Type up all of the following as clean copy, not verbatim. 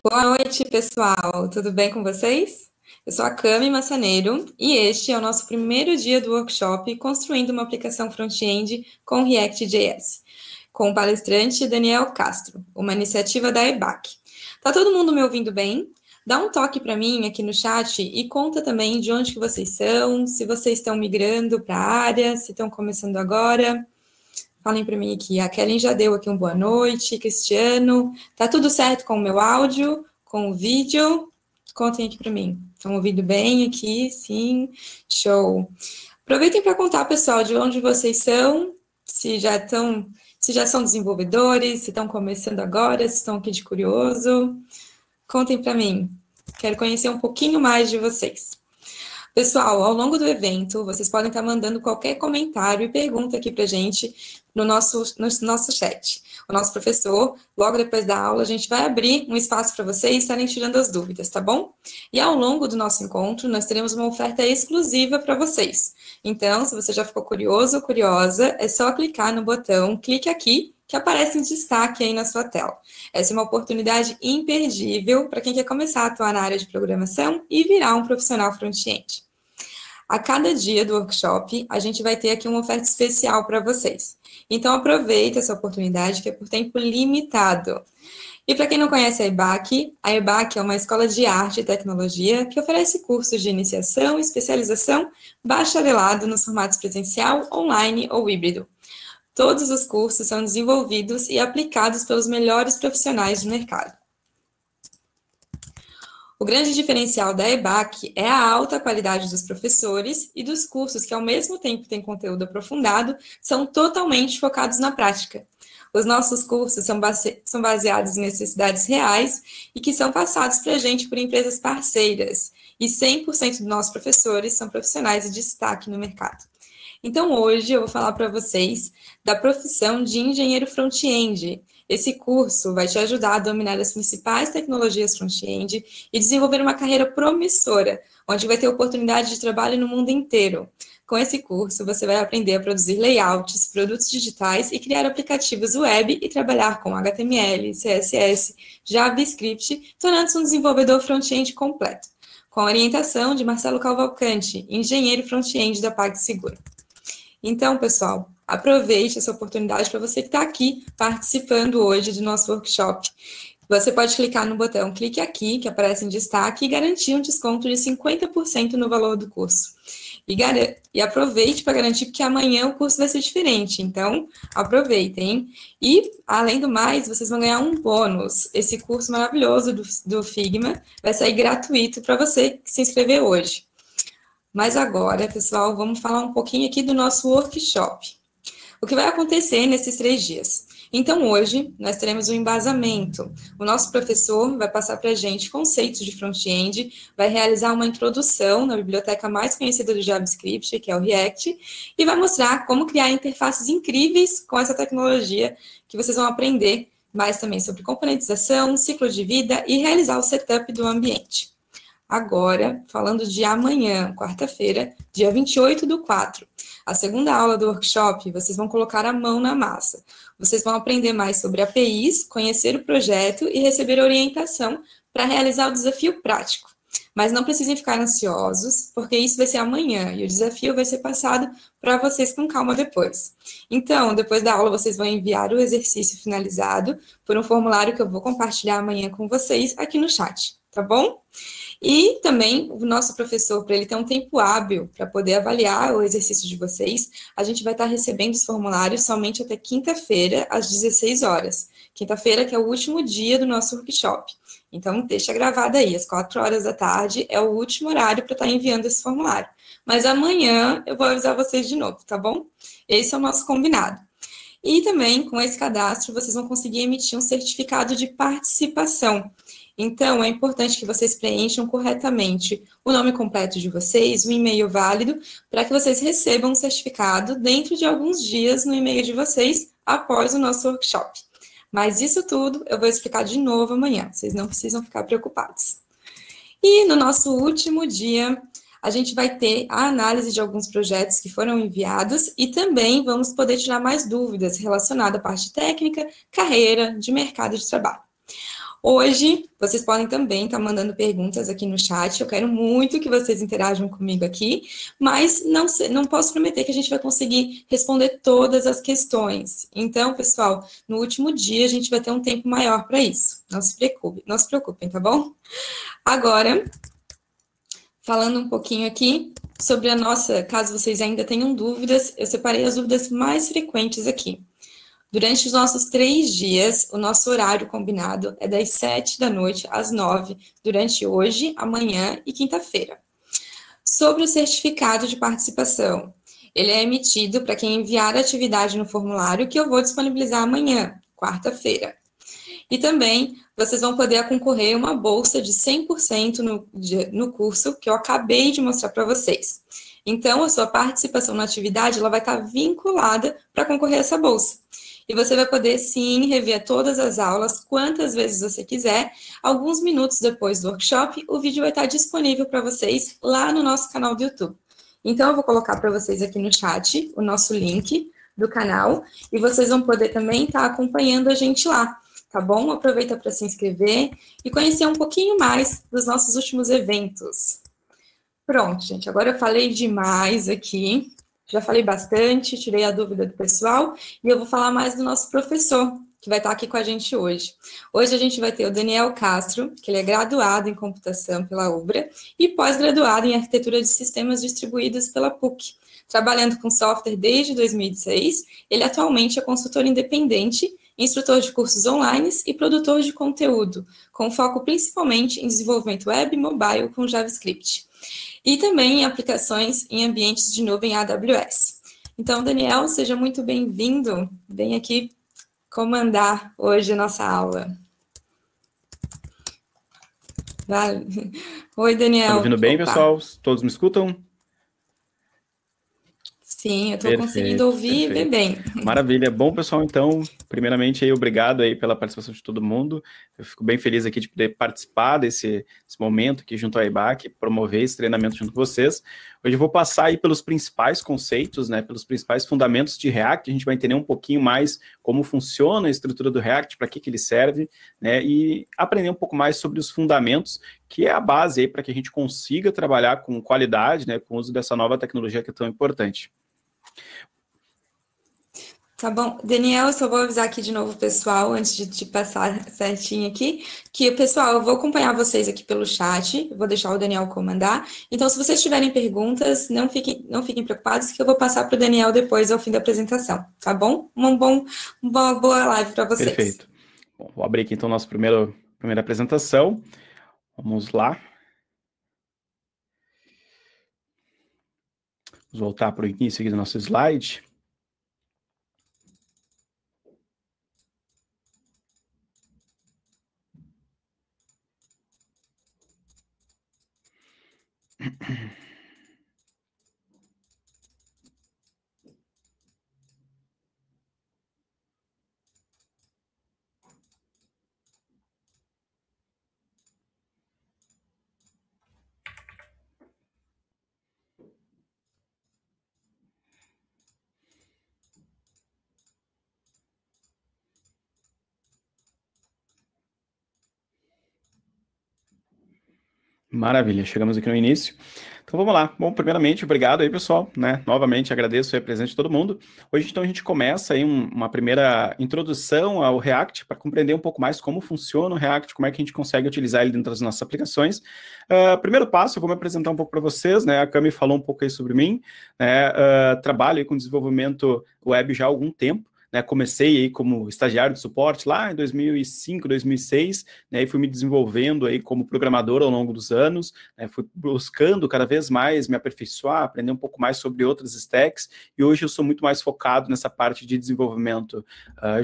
Boa noite, pessoal. Tudo bem com vocês? Eu sou a Cami Massaneiro e este é o nosso primeiro dia do workshop Construindo uma aplicação front-end com React.js, com o palestrante Daniel Castro, uma iniciativa da EBAC. Tá todo mundo me ouvindo bem? Dá um toque para mim aqui no chat e conta também de onde que vocês são, se vocês estão migrando para a área, se estão começando agora. Falem para mim aqui, a Kellen já deu aqui um boa noite, Cristiano, tá tudo certo com o meu áudio, com o vídeo? Contem aqui para mim, estão ouvindo bem aqui? Sim, show. Aproveitem para contar, pessoal, de onde vocês são, se já são desenvolvedores, se estão começando agora, se estão aqui de curioso. Contem para mim, quero conhecer um pouquinho mais de vocês. Pessoal, ao longo do evento, vocês podem estar mandando qualquer comentário e pergunta aqui para a gente no nosso chat. O nosso professor, logo depois da aula, a gente vai abrir um espaço para vocês estarem tirando as dúvidas, tá bom? E ao longo do nosso encontro, nós teremos uma oferta exclusiva para vocês. Então, se você já ficou curioso ou curiosa, é só clicar no botão Clique Aqui, que aparece em destaque aí na sua tela. Essa é uma oportunidade imperdível para quem quer começar a atuar na área de programação e virar um profissional front-end. A cada dia do workshop, a gente vai ter aqui uma oferta especial para vocês. Então, aproveite essa oportunidade, que é por tempo limitado. E para quem não conhece a EBAC é uma escola de arte e tecnologia que oferece cursos de iniciação, especialização, bacharelado nos formatos presencial, online ou híbrido. Todos os cursos são desenvolvidos e aplicados pelos melhores profissionais do mercado. O grande diferencial da EBAC é a alta qualidade dos professores e dos cursos que, ao mesmo tempo, têm conteúdo aprofundado, são totalmente focados na prática. Os nossos cursos são baseados em necessidades reais e que são passados para a gente por empresas parceiras. E 100% dos nossos professores são profissionais de destaque no mercado. Então, hoje eu vou falar para vocês da profissão de engenheiro front-end. Esse curso vai te ajudar a dominar as principais tecnologias front-end e desenvolver uma carreira promissora, onde vai ter oportunidade de trabalho no mundo inteiro. Com esse curso, você vai aprender a produzir layouts, produtos digitais e criar aplicativos web e trabalhar com HTML, CSS, JavaScript, tornando-se um desenvolvedor front-end completo, com a orientação de Marcelo Cavalcante, engenheiro front-end da PagSeguro. Então, pessoal, aproveite essa oportunidade para você que está aqui participando hoje do nosso workshop. Você pode clicar no botão Clique Aqui, que aparece em destaque, e garantir um desconto de 50% no valor do curso. E aproveite para garantir, porque amanhã o curso vai ser diferente, então aproveitem. E, além do mais, vocês vão ganhar um bônus. Esse curso maravilhoso do Figma vai sair gratuito para você que se inscrever hoje. Mas agora, pessoal, vamos falar um pouquinho aqui do nosso workshop. O que vai acontecer nesses 3 dias? Então, hoje, nós teremos um embasamento. O nosso professor vai passar para a gente conceitos de front-end, vai realizar uma introdução na biblioteca mais conhecida do JavaScript, que é o React, e vai mostrar como criar interfaces incríveis com essa tecnologia, que vocês vão aprender mais também sobre componentização, ciclo de vida e realizar o setup do ambiente. Agora, falando de amanhã, quarta-feira, dia 28/4, a segunda aula do workshop, vocês vão colocar a mão na massa. Vocês vão aprender mais sobre APIs, conhecer o projeto e receber orientação para realizar o desafio prático. Mas não precisem ficar ansiosos, porque isso vai ser amanhã e o desafio vai ser passado para vocês com calma depois. Então, depois da aula, vocês vão enviar o exercício finalizado por um formulário que eu vou compartilhar amanhã com vocês aqui no chat, tá bom? E também o nosso professor, para ele ter um tempo hábil para poder avaliar o exercício de vocês, a gente vai estar recebendo os formulários somente até quinta-feira, às 16 horas. Quinta-feira, que é o último dia do nosso workshop. Então, deixa gravado aí, às 4 horas da tarde é o último horário para estar enviando esse formulário. Mas amanhã eu vou avisar vocês de novo, tá bom? Esse é o nosso combinado. E também, com esse cadastro, vocês vão conseguir emitir um certificado de participação. Então, é importante que vocês preencham corretamente o nome completo de vocês, o e-mail válido, para que vocês recebam um certificado dentro de alguns dias no e-mail de vocês, após o nosso workshop. Mas isso tudo eu vou explicar de novo amanhã, vocês não precisam ficar preocupados. E no nosso último dia, a gente vai ter a análise de alguns projetos que foram enviados e também vamos poder tirar mais dúvidas relacionadas à parte técnica, carreira, de mercado de trabalho. Hoje, vocês podem também estar mandando perguntas aqui no chat, eu quero muito que vocês interajam comigo aqui, mas não posso prometer que a gente vai conseguir responder todas as questões. Então, pessoal, no último dia a gente vai ter um tempo maior para isso. Não se preocupem, tá bom? Agora, falando um pouquinho aqui sobre a nossa, caso vocês ainda tenham dúvidas, eu separei as dúvidas mais frequentes aqui. Durante os nossos 3 dias, o nosso horário combinado é das 7 da noite às 9, durante hoje, amanhã e quinta-feira. Sobre o certificado de participação, ele é emitido para quem enviar a atividade no formulário que eu vou disponibilizar amanhã, quarta-feira. E também vocês vão poder concorrer a uma bolsa de 100% no curso que eu acabei de mostrar para vocês. Então, a sua participação na atividade ela vai estar vinculada para concorrer a essa bolsa. E você vai poder, sim, rever todas as aulas, quantas vezes você quiser. Alguns minutos depois do workshop, o vídeo vai estar disponível para vocês lá no nosso canal do YouTube. Então, eu vou colocar para vocês aqui no chat o nosso link do canal, e vocês vão poder também estar acompanhando a gente lá, tá bom? Aproveita para se inscrever e conhecer um pouquinho mais dos nossos últimos eventos. Pronto, gente, agora eu falei demais aqui. Já falei bastante, tirei a dúvida do pessoal, e eu vou falar mais do nosso professor, que vai estar aqui com a gente hoje. Hoje a gente vai ter o Daniel Castro, que ele é graduado em computação pela UBRA e pós-graduado em arquitetura de sistemas distribuídos pela PUC. Trabalhando com software desde 2006, ele atualmente é consultor independente, instrutor de cursos online e produtor de conteúdo, com foco principalmente em desenvolvimento web e mobile com JavaScript. E também em aplicações em ambientes de nuvem AWS. Então, Daniel, seja muito bem-vindo. Vem aqui comandar hoje a nossa aula. Vale. Oi, Daniel. Tá ouvindo bem, pessoal? Todos me escutam? Sim, eu estou conseguindo ouvir e ver bem. Maravilha. Bom, pessoal, então, primeiramente, aí, obrigado aí pela participação de todo mundo. Eu fico bem feliz aqui de poder participar desse momento aqui junto ao EBAC, promover esse treinamento junto com vocês. Hoje eu vou passar aí pelos principais conceitos, né, pelos principais fundamentos de React. A gente vai entender um pouquinho mais como funciona a estrutura do React, para que ele serve, né, e aprender um pouco mais sobre os fundamentos, que é a base aí para que a gente consiga trabalhar com qualidade, né, com o uso dessa nova tecnologia que é tão importante. Tá bom. Daniel, eu só vou avisar aqui de novo, pessoal, antes de te passar certinho aqui, que, pessoal, eu vou acompanhar vocês aqui pelo chat, eu vou deixar o Daniel comandar. Então, se vocês tiverem perguntas, não fiquem preocupados, que eu vou passar para o Daniel depois, ao fim da apresentação, tá bom? Uma boa live para vocês. Perfeito. Bom, vou abrir aqui, então, nossa primeira apresentação. Vamos lá. Vamos voltar para o início aqui do nosso slide. Maravilha, chegamos aqui no início. Então vamos lá. Bom, primeiramente, obrigado aí, pessoal, né? Novamente agradeço aí a presença de todo mundo. Hoje, então, a gente começa aí uma primeira introdução ao React para compreender um pouco mais como funciona o React, como é que a gente consegue utilizar ele dentro das nossas aplicações. Primeiro passo, eu vou me apresentar um pouco para vocês, né? A Cami falou um pouco aí sobre mim, né? Trabalho aí com desenvolvimento web já há algum tempo. Né, comecei aí como estagiário de suporte lá em 2005, 2006, né, e fui me desenvolvendo aí como programador ao longo dos anos, né, fui buscando cada vez mais me aperfeiçoar, aprender um pouco mais sobre outras stacks, e hoje eu sou muito mais focado nessa parte de desenvolvimento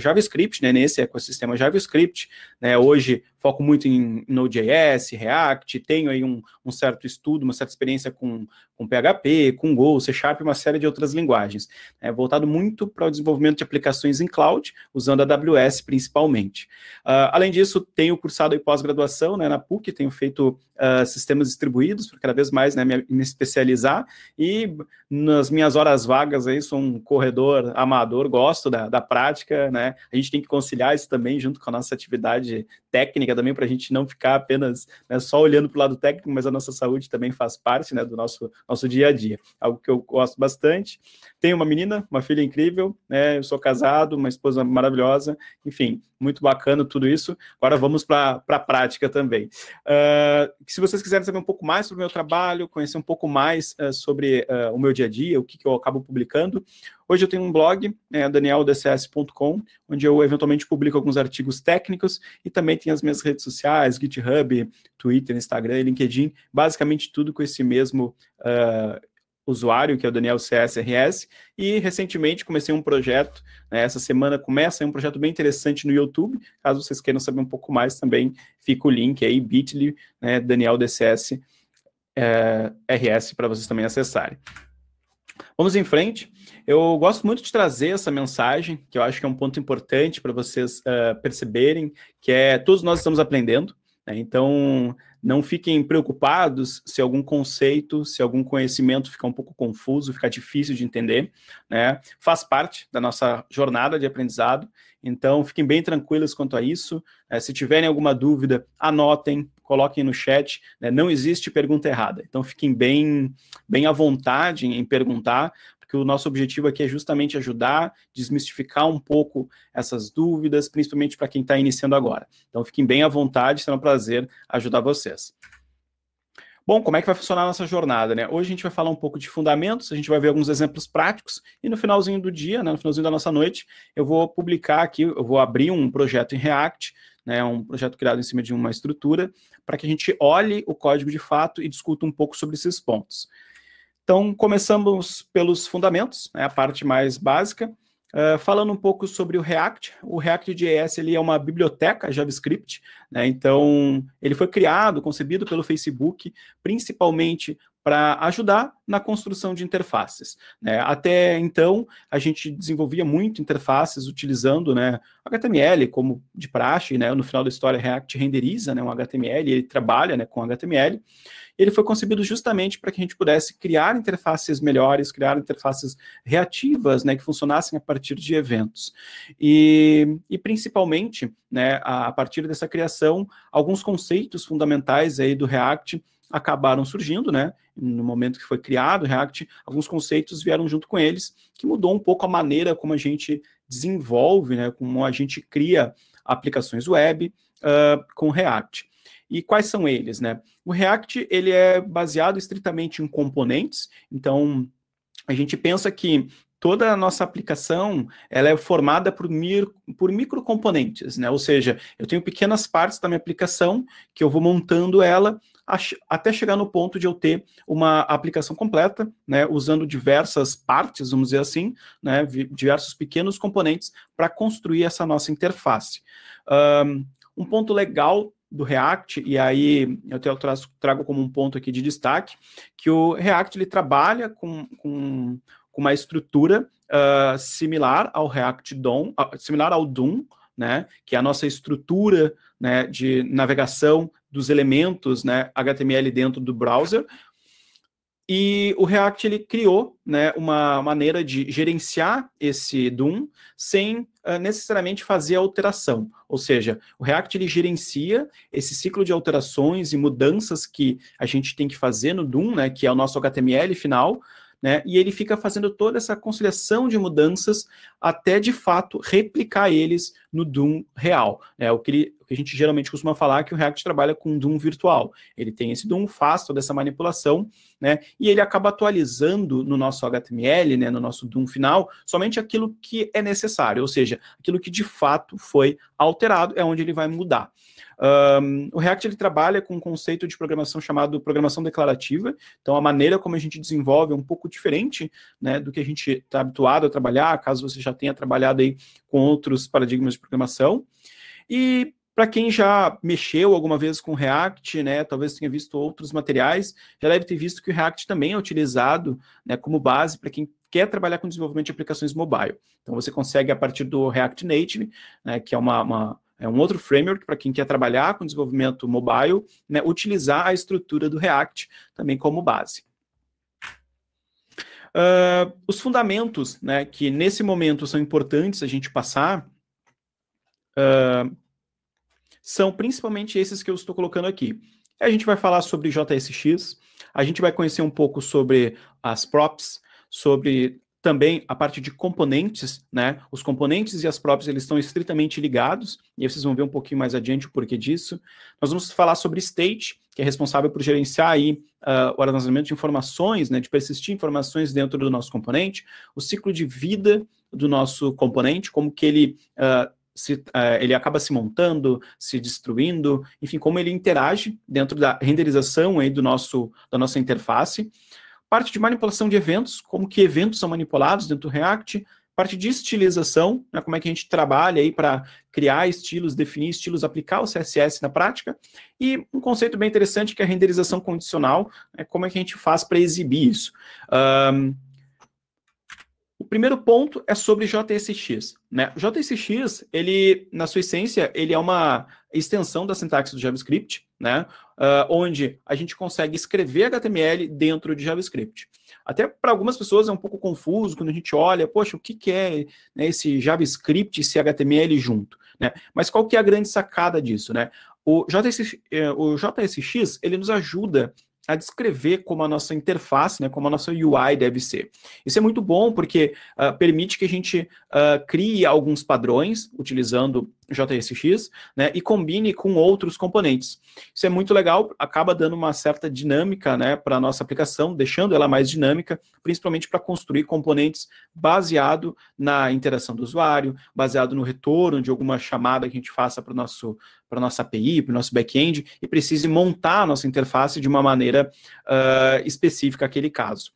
JavaScript, né, nesse ecossistema JavaScript, né, hoje foco muito em Node.js, React, tenho aí um certo estudo, uma certa experiência com PHP, com Go, C# e uma série de outras linguagens, voltado muito para o desenvolvimento de aplicações em cloud, usando a AWS principalmente. Além disso, tenho cursado aí pós-graduação, né, na PUC, tenho feito sistemas distribuídos, para cada vez mais, né, me especializar, e nas minhas horas vagas aí, sou um corredor amador, gosto da prática, né, a gente tem que conciliar isso também junto com a nossa atividade técnica técnica também, para a gente não ficar apenas, né, só olhando para o lado técnico, mas a nossa saúde também faz parte, né, do nosso dia a dia. Algo que eu gosto bastante. Tenho uma menina, uma filha incrível, né, eu sou casado, uma esposa maravilhosa, enfim, muito bacana tudo isso. Agora vamos para a prática também. Se vocês quiserem saber um pouco mais sobre o meu trabalho, conhecer um pouco mais sobre o meu dia a dia, o que eu acabo publicando, hoje eu tenho um blog, danieldcs.com, onde eu eventualmente publico alguns artigos técnicos e também tem as minhas redes sociais, GitHub, Twitter, Instagram, LinkedIn, basicamente tudo com esse mesmo usuário, que é o Daniel CSRS, e recentemente comecei um projeto, né, essa semana começa um projeto bem interessante no YouTube, caso vocês queiram saber um pouco mais também, fica o link aí, bit.ly, né, Daniel DCS RS, para vocês também acessarem. Vamos em frente. Eu gosto muito de trazer essa mensagem, que eu acho que é um ponto importante para vocês perceberem, que é todos nós estamos aprendendo, né? Então, não fiquem preocupados se algum conceito, se algum conhecimento ficar um pouco confuso, ficar difícil de entender, né? Faz parte da nossa jornada de aprendizado, então fiquem bem tranquilos quanto a isso. Se tiverem alguma dúvida, anotem, coloquem no chat, né? Não existe pergunta errada, então fiquem bem à vontade em perguntar, porque o nosso objetivo aqui é justamente ajudar, desmistificar um pouco essas dúvidas, principalmente para quem está iniciando agora. Então fiquem bem à vontade, será um prazer ajudar vocês. Bom, como é que vai funcionar a nossa jornada, né? Hoje a gente vai falar um pouco de fundamentos, a gente vai ver alguns exemplos práticos, e no finalzinho do dia, né, no finalzinho da nossa noite, eu vou publicar aqui, eu vou abrir um projeto em React, né, um projeto criado em cima de uma estrutura, para que a gente olhe o código de fato e discuta um pouco sobre esses pontos. Então, começamos pelos fundamentos, né, a parte mais básica, falando um pouco sobre o React. O React.js ele é uma biblioteca JavaScript, né, então ele foi criado, concebido pelo Facebook, principalmente para ajudar na construção de interfaces, né? Até então, a gente desenvolvia muito interfaces utilizando, né, HTML como de praxe, né? No final da história, React renderiza, né, um HTML, ele trabalha, né, com HTML. Ele foi concebido justamente para que a gente pudesse criar interfaces melhores, criar interfaces reativas, né, que funcionassem a partir de eventos. E principalmente, né, a partir dessa criação, alguns conceitos fundamentais aí do React acabaram surgindo, né? No momento que foi criado o React, alguns conceitos vieram junto com eles, que mudou um pouco a maneira como a gente desenvolve, né? Como a gente cria aplicações web com React. E quais são eles, né? O React, ele é baseado estritamente em componentes, então a gente pensa que toda a nossa aplicação ela é formada por microcomponentes, né? Ou seja, eu tenho pequenas partes da minha aplicação que eu vou montando ela até chegar no ponto de eu ter uma aplicação completa, né? Usando diversas partes, vamos dizer assim, né? Diversos pequenos componentes para construir essa nossa interface. Um ponto legal do React, e aí eu trago como um ponto aqui de destaque, que o React ele trabalha com uma estrutura similar ao React DOM, similar ao DOM, né, que é a nossa estrutura, né, de navegação dos elementos, né, HTML dentro do browser. E o React ele criou, né, uma maneira de gerenciar esse DOM sem necessariamente fazer alteração. Ou seja, o React ele gerencia esse ciclo de alterações e mudanças que a gente tem que fazer no DOM, né, que é o nosso HTML final, né, e ele fica fazendo toda essa conciliação de mudanças até, de fato, replicar eles no DOM real. Né, o que a gente geralmente costuma falar é que o React trabalha com DOM virtual. Ele tem esse DOM, faz toda essa manipulação, né, e ele acaba atualizando no nosso HTML, né, no nosso DOM final, somente aquilo que é necessário, ou seja, aquilo que de fato foi alterado é onde ele vai mudar. O React ele trabalha com um conceito de programação chamado programação declarativa, então a maneira como a gente desenvolve é um pouco diferente, né, do que a gente está habituado a trabalhar, caso você já tenha trabalhado aí com outros paradigmas de programação. E para quem já mexeu alguma vez com React, né, talvez tenha visto outros materiais, já deve ter visto que o React também é utilizado, né, como base para quem quer trabalhar com desenvolvimento de aplicações mobile. Então você consegue, a partir do React Native, né, que é um outro framework para quem quer trabalhar com desenvolvimento mobile, né, utilizar a estrutura do React também como base. Os fundamentos, né, que nesse momento são importantes a gente passar, são principalmente esses que eu estou colocando aqui. A gente vai falar sobre JSX, a gente vai conhecer um pouco sobre as props, sobre também a parte de componentes, né? Os componentes e as props, eles estão estritamente ligados, e aí vocês vão ver um pouquinho mais adiante o porquê disso. Nós vamos falar sobre state, que é responsável por gerenciar aí o armazenamento de informações, né? De persistir informações dentro do nosso componente, o ciclo de vida do nosso componente, como que ele ele acaba se montando, se destruindo, enfim, como ele interage dentro da renderização aí da nossa interface. Parte de manipulação de eventos, como que eventos são manipulados dentro do React. Parte de estilização, né, como é que a gente trabalha aí para criar estilos, definir estilos, aplicar o CSS na prática. E um conceito bem interessante que é a renderização condicional, né, como é que a gente faz para exibir isso. O primeiro ponto é sobre JSX, né? JSX, ele, na sua essência, ele é uma extensão da sintaxe do JavaScript, né? Onde a gente consegue escrever HTML dentro de JavaScript. Até para algumas pessoas é um pouco confuso quando a gente olha, poxa, o que é, né, esse JavaScript e esse HTML junto, né? Mas qual que é a grande sacada disso, né? O JSX, ele nos ajuda a descrever como a nossa interface, né, como a nossa UI deve ser. Isso é muito bom porque permite que a gente crie alguns padrões utilizando JSX, né, e combine com outros componentes. Isso é muito legal, acaba dando uma certa dinâmica, né, para a nossa aplicação, deixando ela mais dinâmica, principalmente para construir componentes baseado na interação do usuário, baseado no retorno de alguma chamada que a gente faça para a nossa API, para o nosso back-end, e precise montar a nossa interface de uma maneira específica aquele caso.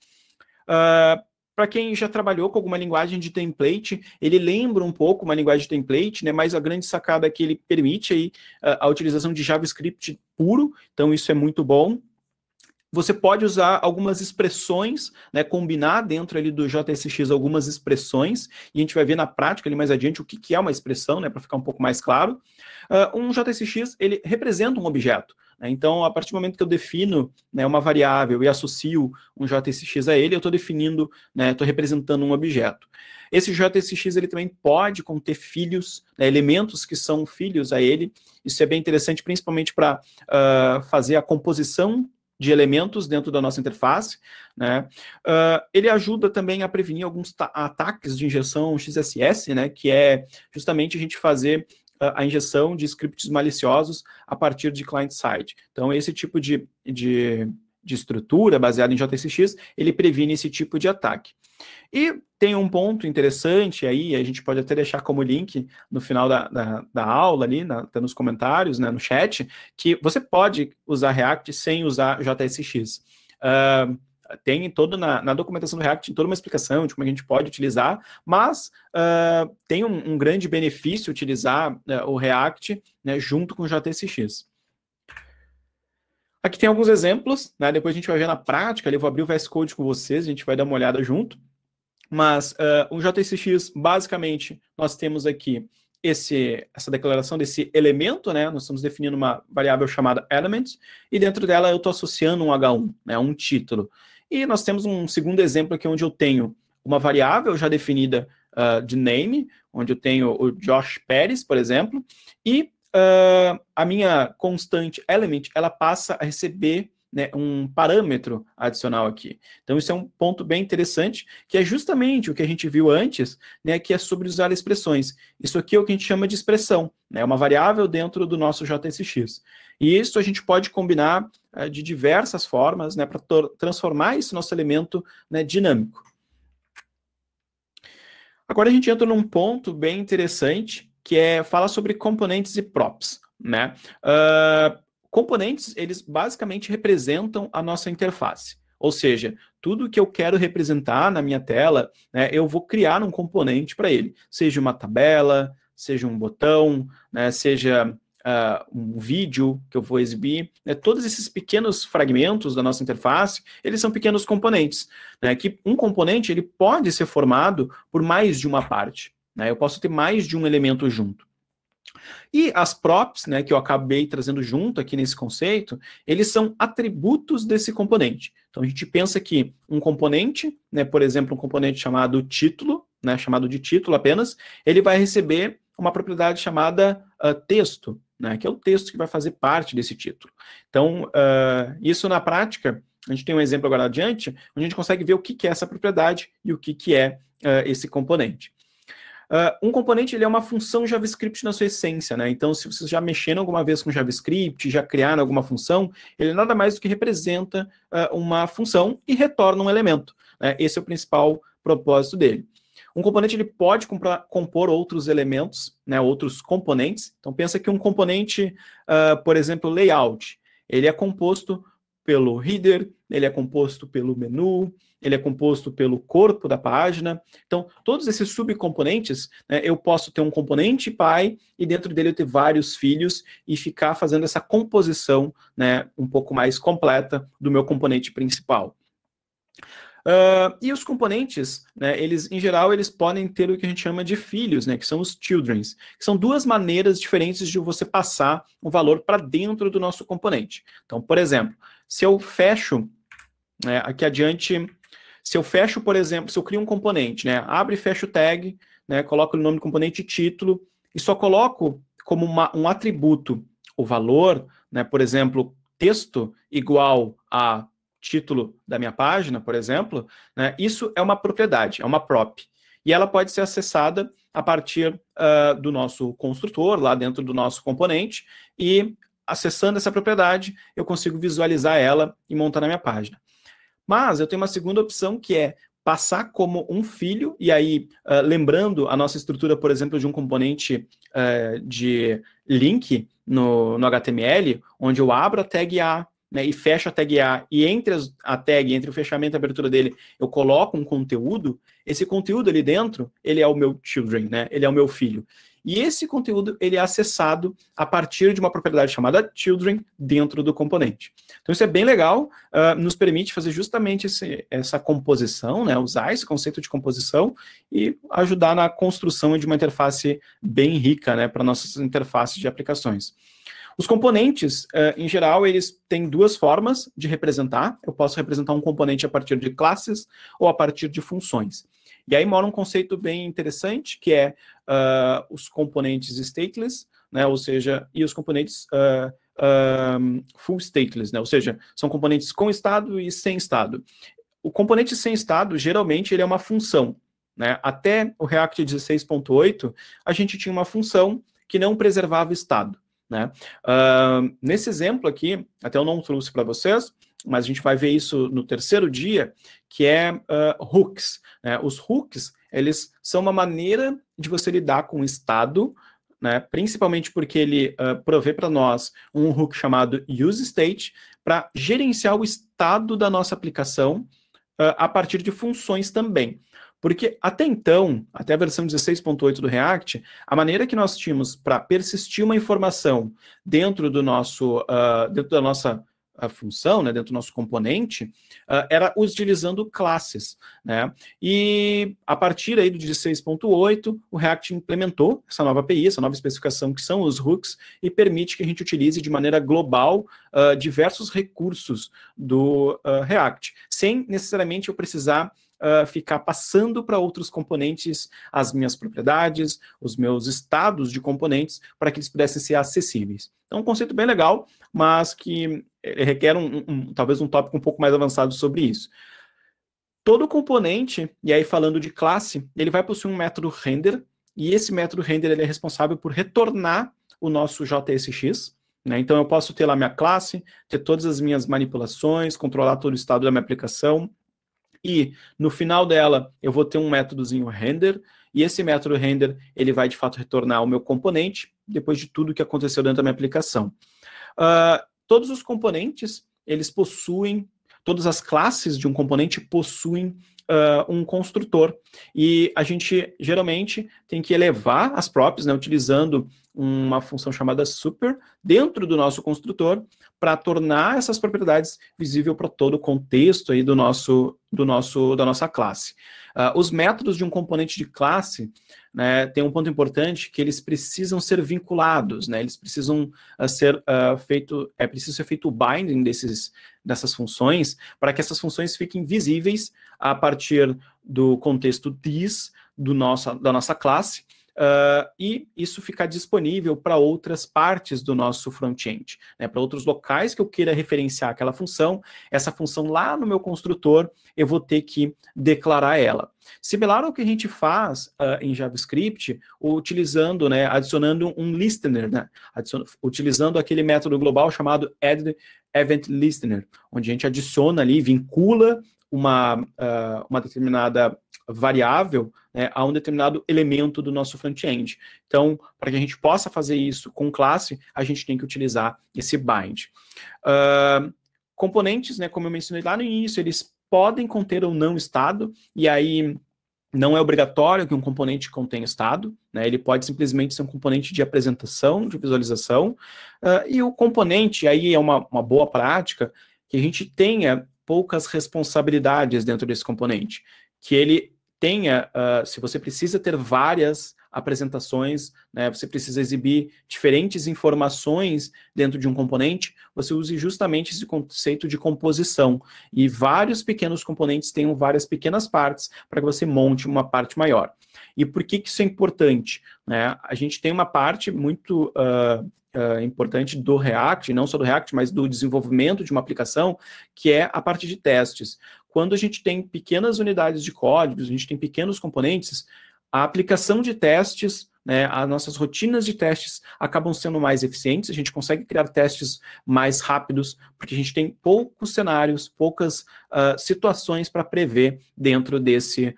Para quem já trabalhou com alguma linguagem de template, ele lembra um pouco uma linguagem de template, né, mas a grande sacada é que ele permite aí, a utilização de JavaScript puro, então isso é muito bom. Você pode usar algumas expressões, né, combinar dentro ali do JSX algumas expressões, e a gente vai ver na prática ali mais adiante o que é uma expressão, né, para ficar um pouco mais claro. Um JSX, ele representa um objeto, né, então a partir do momento que eu defino, né, uma variável e associo um JSX a ele, eu estou definindo, né, estou representando um objeto. Esse JSX ele também pode conter filhos, né, elementos que são filhos a ele. Isso é bem interessante, principalmente para fazer a composição de elementos dentro da nossa interface, né? Ele ajuda também a prevenir alguns ataques de injeção XSS, né? Que é justamente a gente fazer a injeção de scripts maliciosos a partir de client-side. Então, esse tipo de estrutura baseada em JSX, ele previne esse tipo de ataque. E tem um ponto interessante aí, a gente pode até deixar como link no final da aula ali, até nos comentários, né, no chat, que você pode usar React sem usar JSX. Tem todo na documentação do React, tem toda uma explicação de como a gente pode utilizar, mas tem um grande benefício utilizar o React, né, junto com o JSX. Aqui tem alguns exemplos, né, depois a gente vai ver na prática, eu vou abrir o VS Code com vocês, a gente vai dar uma olhada junto. Mas o JSX, basicamente, nós temos aqui essa declaração desse elemento, né? Nós estamos definindo uma variável chamada element, e dentro dela eu estou associando um H1, né? Um título. E nós temos um segundo exemplo aqui, onde eu tenho uma variável já definida de name, onde eu tenho o Josh Pérez, por exemplo, e a minha constante element, ela passa a receber, né, um parâmetro adicional aqui. Então, isso é um ponto bem interessante, que é justamente o que a gente viu antes, né, que é sobre usar expressões. Isso aqui é o que a gente chama de expressão, né, uma variável dentro do nosso JSX. E isso a gente pode combinar de diversas formas, né, para transformar esse nosso elemento, né, dinâmico. Agora a gente entra num ponto bem interessante, que é falar sobre componentes e props, né? Componentes, eles basicamente representam a nossa interface. Ou seja, tudo que eu quero representar na minha tela, né, eu vou criar um componente para ele. Seja uma tabela, seja um botão, né, seja um vídeo que eu vou exibir. Né, todos esses pequenos fragmentos da nossa interface, eles são pequenos componentes. Né, que um componente ele pode ser formado por mais de uma parte. Né, eu posso ter mais de um elemento junto. E as props, né, que eu acabei trazendo junto aqui nesse conceito, eles são atributos desse componente. Então, a gente pensa que um componente, né, por exemplo, um componente chamado título, né, chamado de título apenas, ele vai receber uma propriedade chamada texto. né, que é o texto que vai fazer parte desse título. Então, isso na prática, a gente tem um exemplo agora adiante, onde a gente consegue ver o que é essa propriedade e o que é esse componente. Um componente ele é uma função JavaScript na sua essência, né? Então, se vocês já mexeram alguma vez com JavaScript, já criaram alguma função, ele nada mais do que representa uma função e retorna um elemento, né? Esse é o principal propósito dele. Um componente ele pode compor outros elementos, né, outros componentes. Então, pensa que um componente, por exemplo, layout, ele é composto pelo header, ele é composto pelo menu, ele é composto pelo corpo da página. Então, todos esses subcomponentes, né, eu posso ter um componente pai e dentro dele eu ter vários filhos e ficar fazendo essa composição, né, um pouco mais completa do meu componente principal. E os componentes, né, eles, em geral, eles podem ter o que a gente chama de filhos, né, que são os childrens, que são duas maneiras diferentes de você passar um valor para dentro do nosso componente. Então, por exemplo, se eu fecho, né, aqui adiante, se eu fecho, por exemplo, se eu crio um componente, né, abro e fecho o tag, né, coloco o nome do componente título e só coloco como um atributo o valor, né, por exemplo, texto igual a título da minha página, por exemplo, né, isso é uma propriedade, é uma prop. E ela pode ser acessada a partir do nosso construtor, lá dentro do nosso componente, e acessando essa propriedade, eu consigo visualizar ela e montar na minha página. Mas eu tenho uma segunda opção, que é passar como um filho, e aí, lembrando a nossa estrutura, por exemplo, de um componente de link no HTML, onde eu abro a tag A, né, e fecho a tag A, e entre a tag, entre o fechamento e a abertura dele, eu coloco um conteúdo, esse conteúdo ali dentro, ele é o meu children, né, ele é o meu filho. E esse conteúdo, ele é acessado a partir de uma propriedade chamada children dentro do componente. Então isso é bem legal, nos permite fazer justamente essa composição, né, usar esse conceito de composição e ajudar na construção de uma interface bem rica, né, para nossas interfaces de aplicações. Os componentes, em geral, eles têm duas formas de representar. Eu posso representar um componente a partir de classes ou a partir de funções. E aí mora um conceito bem interessante, que é os componentes stateless, né, ou seja, e os componentes full stateless, né, ou seja, são componentes com estado e sem estado. O componente sem estado, geralmente, ele é uma função, né? Até o React 16.8, a gente tinha uma função que não preservava estado, né? Nesse exemplo aqui, até eu não trouxe para vocês, mas a gente vai ver isso no terceiro dia, que é hooks, né? Os hooks, eles são uma maneira de você lidar com o estado, né? Principalmente porque ele provê para nós um hook chamado useState para gerenciar o estado da nossa aplicação a partir de funções também. Porque até então, até a versão 16.8 do React, a maneira que nós tínhamos para persistir uma informação dentro do nosso, dentro da nossa função, né, dentro do nosso componente, era utilizando classes, né? E a partir aí do 16.8, o React implementou essa nova API, essa nova especificação que são os hooks, e permite que a gente utilize de maneira global diversos recursos do React, sem necessariamente eu precisar ficar passando para outros componentes as minhas propriedades, os meus estados de componentes, para que eles pudessem ser acessíveis. Então, um conceito bem legal, mas que requer talvez um tópico um pouco mais avançado sobre isso. Todo componente, e aí falando de classe, ele vai possuir um método render, e esse método render ele é responsável por retornar o nosso JSX, né? Então, eu posso ter lá minha classe, ter todas as minhas manipulações, controlar todo o estado da minha aplicação, e no final dela eu vou ter um métodozinho render, e esse método render ele vai de fato retornar o meu componente, depois de tudo que aconteceu dentro da minha aplicação. Todos os componentes, eles possuem, todas as classes de um componente possuem um construtor, e a gente geralmente tem que elevar as props, né, utilizando uma função chamada super dentro do nosso construtor para tornar essas propriedades visível para todo o contexto aí da nossa classe. Os métodos de um componente de classe, né, tem um ponto importante que eles precisam ser vinculados, né, eles precisam ser preciso ser feito o binding dessas funções para que essas funções fiquem visíveis a partir do contexto this da nossa classe, e isso ficar disponível para outras partes do nosso front-end, né, para outros locais que eu queira referenciar aquela função. Essa função lá no meu construtor, eu vou ter que declarar ela. Similar ao que a gente faz em JavaScript, utilizando, né, adicionando um listener, né, utilizando aquele método global chamado add-event-listener, onde a gente adiciona ali, vincula uma determinada variável, né, a um determinado elemento do nosso front-end. Então, para que a gente possa fazer isso com classe, a gente tem que utilizar esse bind. Componentes, né, como eu mencionei lá no início, eles podem conter ou não estado, e aí não é obrigatório que um componente contenha estado, né, ele pode simplesmente ser um componente de apresentação, de visualização, e o componente, aí é uma boa prática, que a gente tenha poucas responsabilidades dentro desse componente, que ele tenha, se você precisa ter várias apresentações, né, você precisa exibir diferentes informações dentro de um componente, você use justamente esse conceito de composição, e vários pequenos componentes tenham várias pequenas partes para que você monte uma parte maior. E por que isso é importante? Né? A gente tem uma parte muito importante do React, não só do React, mas do desenvolvimento de uma aplicação, que é a parte de testes. Quando a gente tem pequenas unidades de código, a gente tem pequenos componentes, a aplicação de testes, né, as nossas rotinas de testes acabam sendo mais eficientes, a gente consegue criar testes mais rápidos, porque a gente tem poucos cenários, poucas situações para prever dentro desse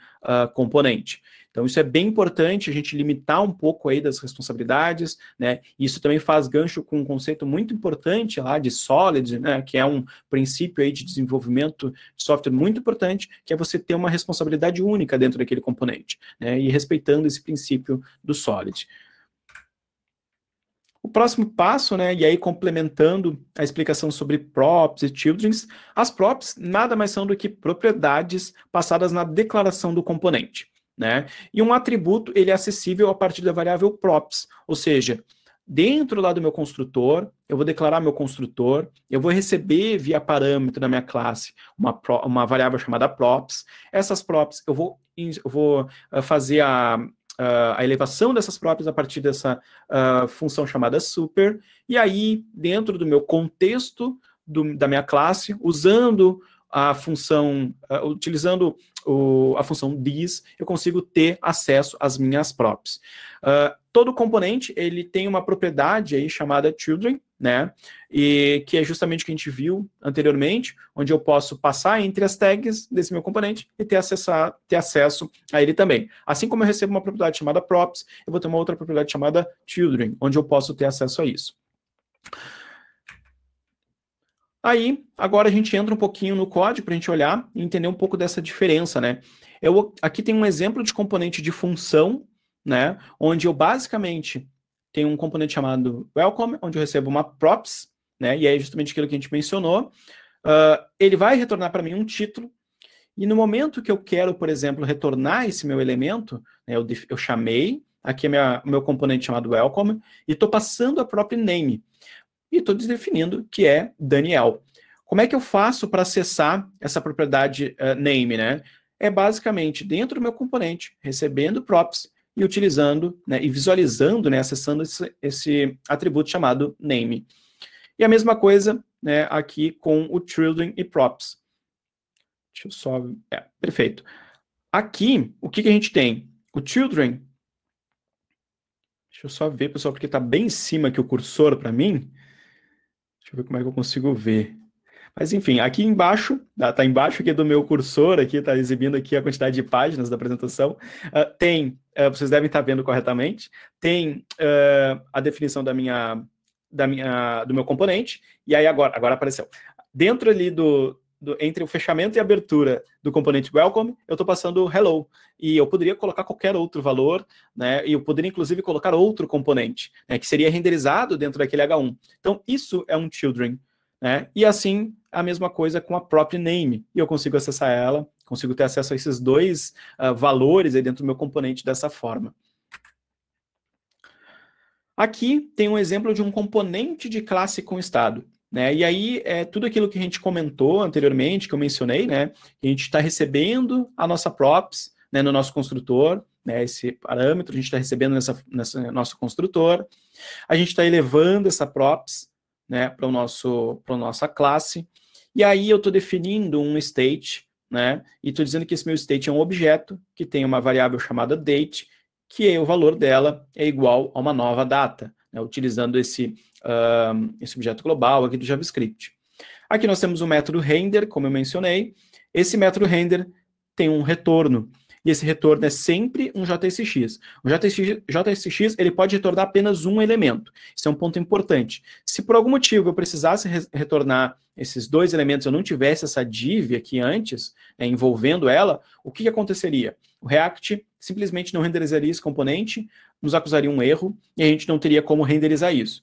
componente. Então, isso é bem importante, a gente limitar um pouco aí das responsabilidades, né? Isso também faz gancho com um conceito muito importante lá de Solid, né? Que é um princípio aí de desenvolvimento de software muito importante, que é você ter uma responsabilidade única dentro daquele componente, né? E respeitando esse princípio do Solid. O próximo passo, né, e aí complementando a explicação sobre props e childrens, as props nada mais são do que propriedades passadas na declaração do componente. Né? E um atributo ele é acessível a partir da variável props, ou seja, dentro lá do meu construtor, eu vou declarar meu construtor, eu vou receber via parâmetro da minha classe uma variável chamada props. Essas props eu vou fazer a elevação dessas props a partir dessa função chamada super, e aí dentro do meu contexto da minha classe, usando a função, utilizando a função this, eu consigo ter acesso às minhas props. Todo componente, ele tem uma propriedade aí chamada children, né, e que é justamente o que a gente viu anteriormente, onde eu posso passar entre as tags desse meu componente e ter acesso a ele também. Assim como eu recebo uma propriedade chamada props, eu vou ter uma outra propriedade chamada children, onde eu posso ter acesso a isso. Aí, agora a gente entra um pouquinho no código para a gente olhar e entender um pouco dessa diferença, né? Aqui tem um exemplo de componente de função, né? Onde eu basicamente tenho um componente chamado welcome, onde eu recebo uma props, né? E aí justamente aquilo que a gente mencionou. Ele vai retornar para mim um título, e no momento que eu quero, por exemplo, retornar esse meu elemento, né, eu chamei, aqui é o meu componente chamado welcome, e estou passando a própria name. E estou definindo que é Daniel. Como é que eu faço para acessar essa propriedade name, né? É basicamente dentro do meu componente, recebendo props e utilizando, né, e visualizando, né, acessando esse atributo chamado name. E a mesma coisa, né, aqui com o children e props. Deixa eu só... perfeito. Aqui, o que a gente tem? O children... Deixa eu só ver, pessoal, porque está bem em cima aqui o cursor para mim. Deixa eu ver como é que eu consigo ver. Mas, enfim, aqui embaixo, tá embaixo aqui do meu cursor, aqui está exibindo aqui a quantidade de páginas da apresentação. Vocês devem estar vendo corretamente, tem a definição do meu componente, e aí agora apareceu. Dentro ali entre o fechamento e a abertura do componente welcome, eu estou passando hello, e eu poderia colocar qualquer outro valor, né, e eu poderia inclusive colocar outro componente, né, que seria renderizado dentro daquele H1. Então, isso é um children, né, e assim, a mesma coisa com a própria name, e eu consigo acessar ela, consigo ter acesso a esses dois valores aí dentro do meu componente dessa forma. Aqui tem um exemplo de um componente de classe com estado. Né? E aí, tudo aquilo que a gente comentou anteriormente, que eu mencionei, né? Que a gente está recebendo a nossa props, né, no nosso construtor, né, esse parâmetro, a gente está recebendo nessa nosso construtor, a gente está elevando essa props, né, para nossa classe, e aí eu estou definindo um state, né, e estou dizendo que esse meu state é um objeto que tem uma variável chamada date, que o valor dela é igual a uma nova data, né, utilizando esse objeto global aqui do JavaScript. Aqui nós temos o método render, como eu mencionei. Esse método render tem um retorno, e esse retorno é sempre um JSX. O JSX ele pode retornar apenas um elemento. Isso é um ponto importante. Se por algum motivo eu precisasse retornar esses dois elementos, eu não tivesse essa div aqui antes, né, envolvendo ela, o que aconteceria? O React simplesmente não renderizaria esse componente, nos acusaria um erro, e a gente não teria como renderizar isso.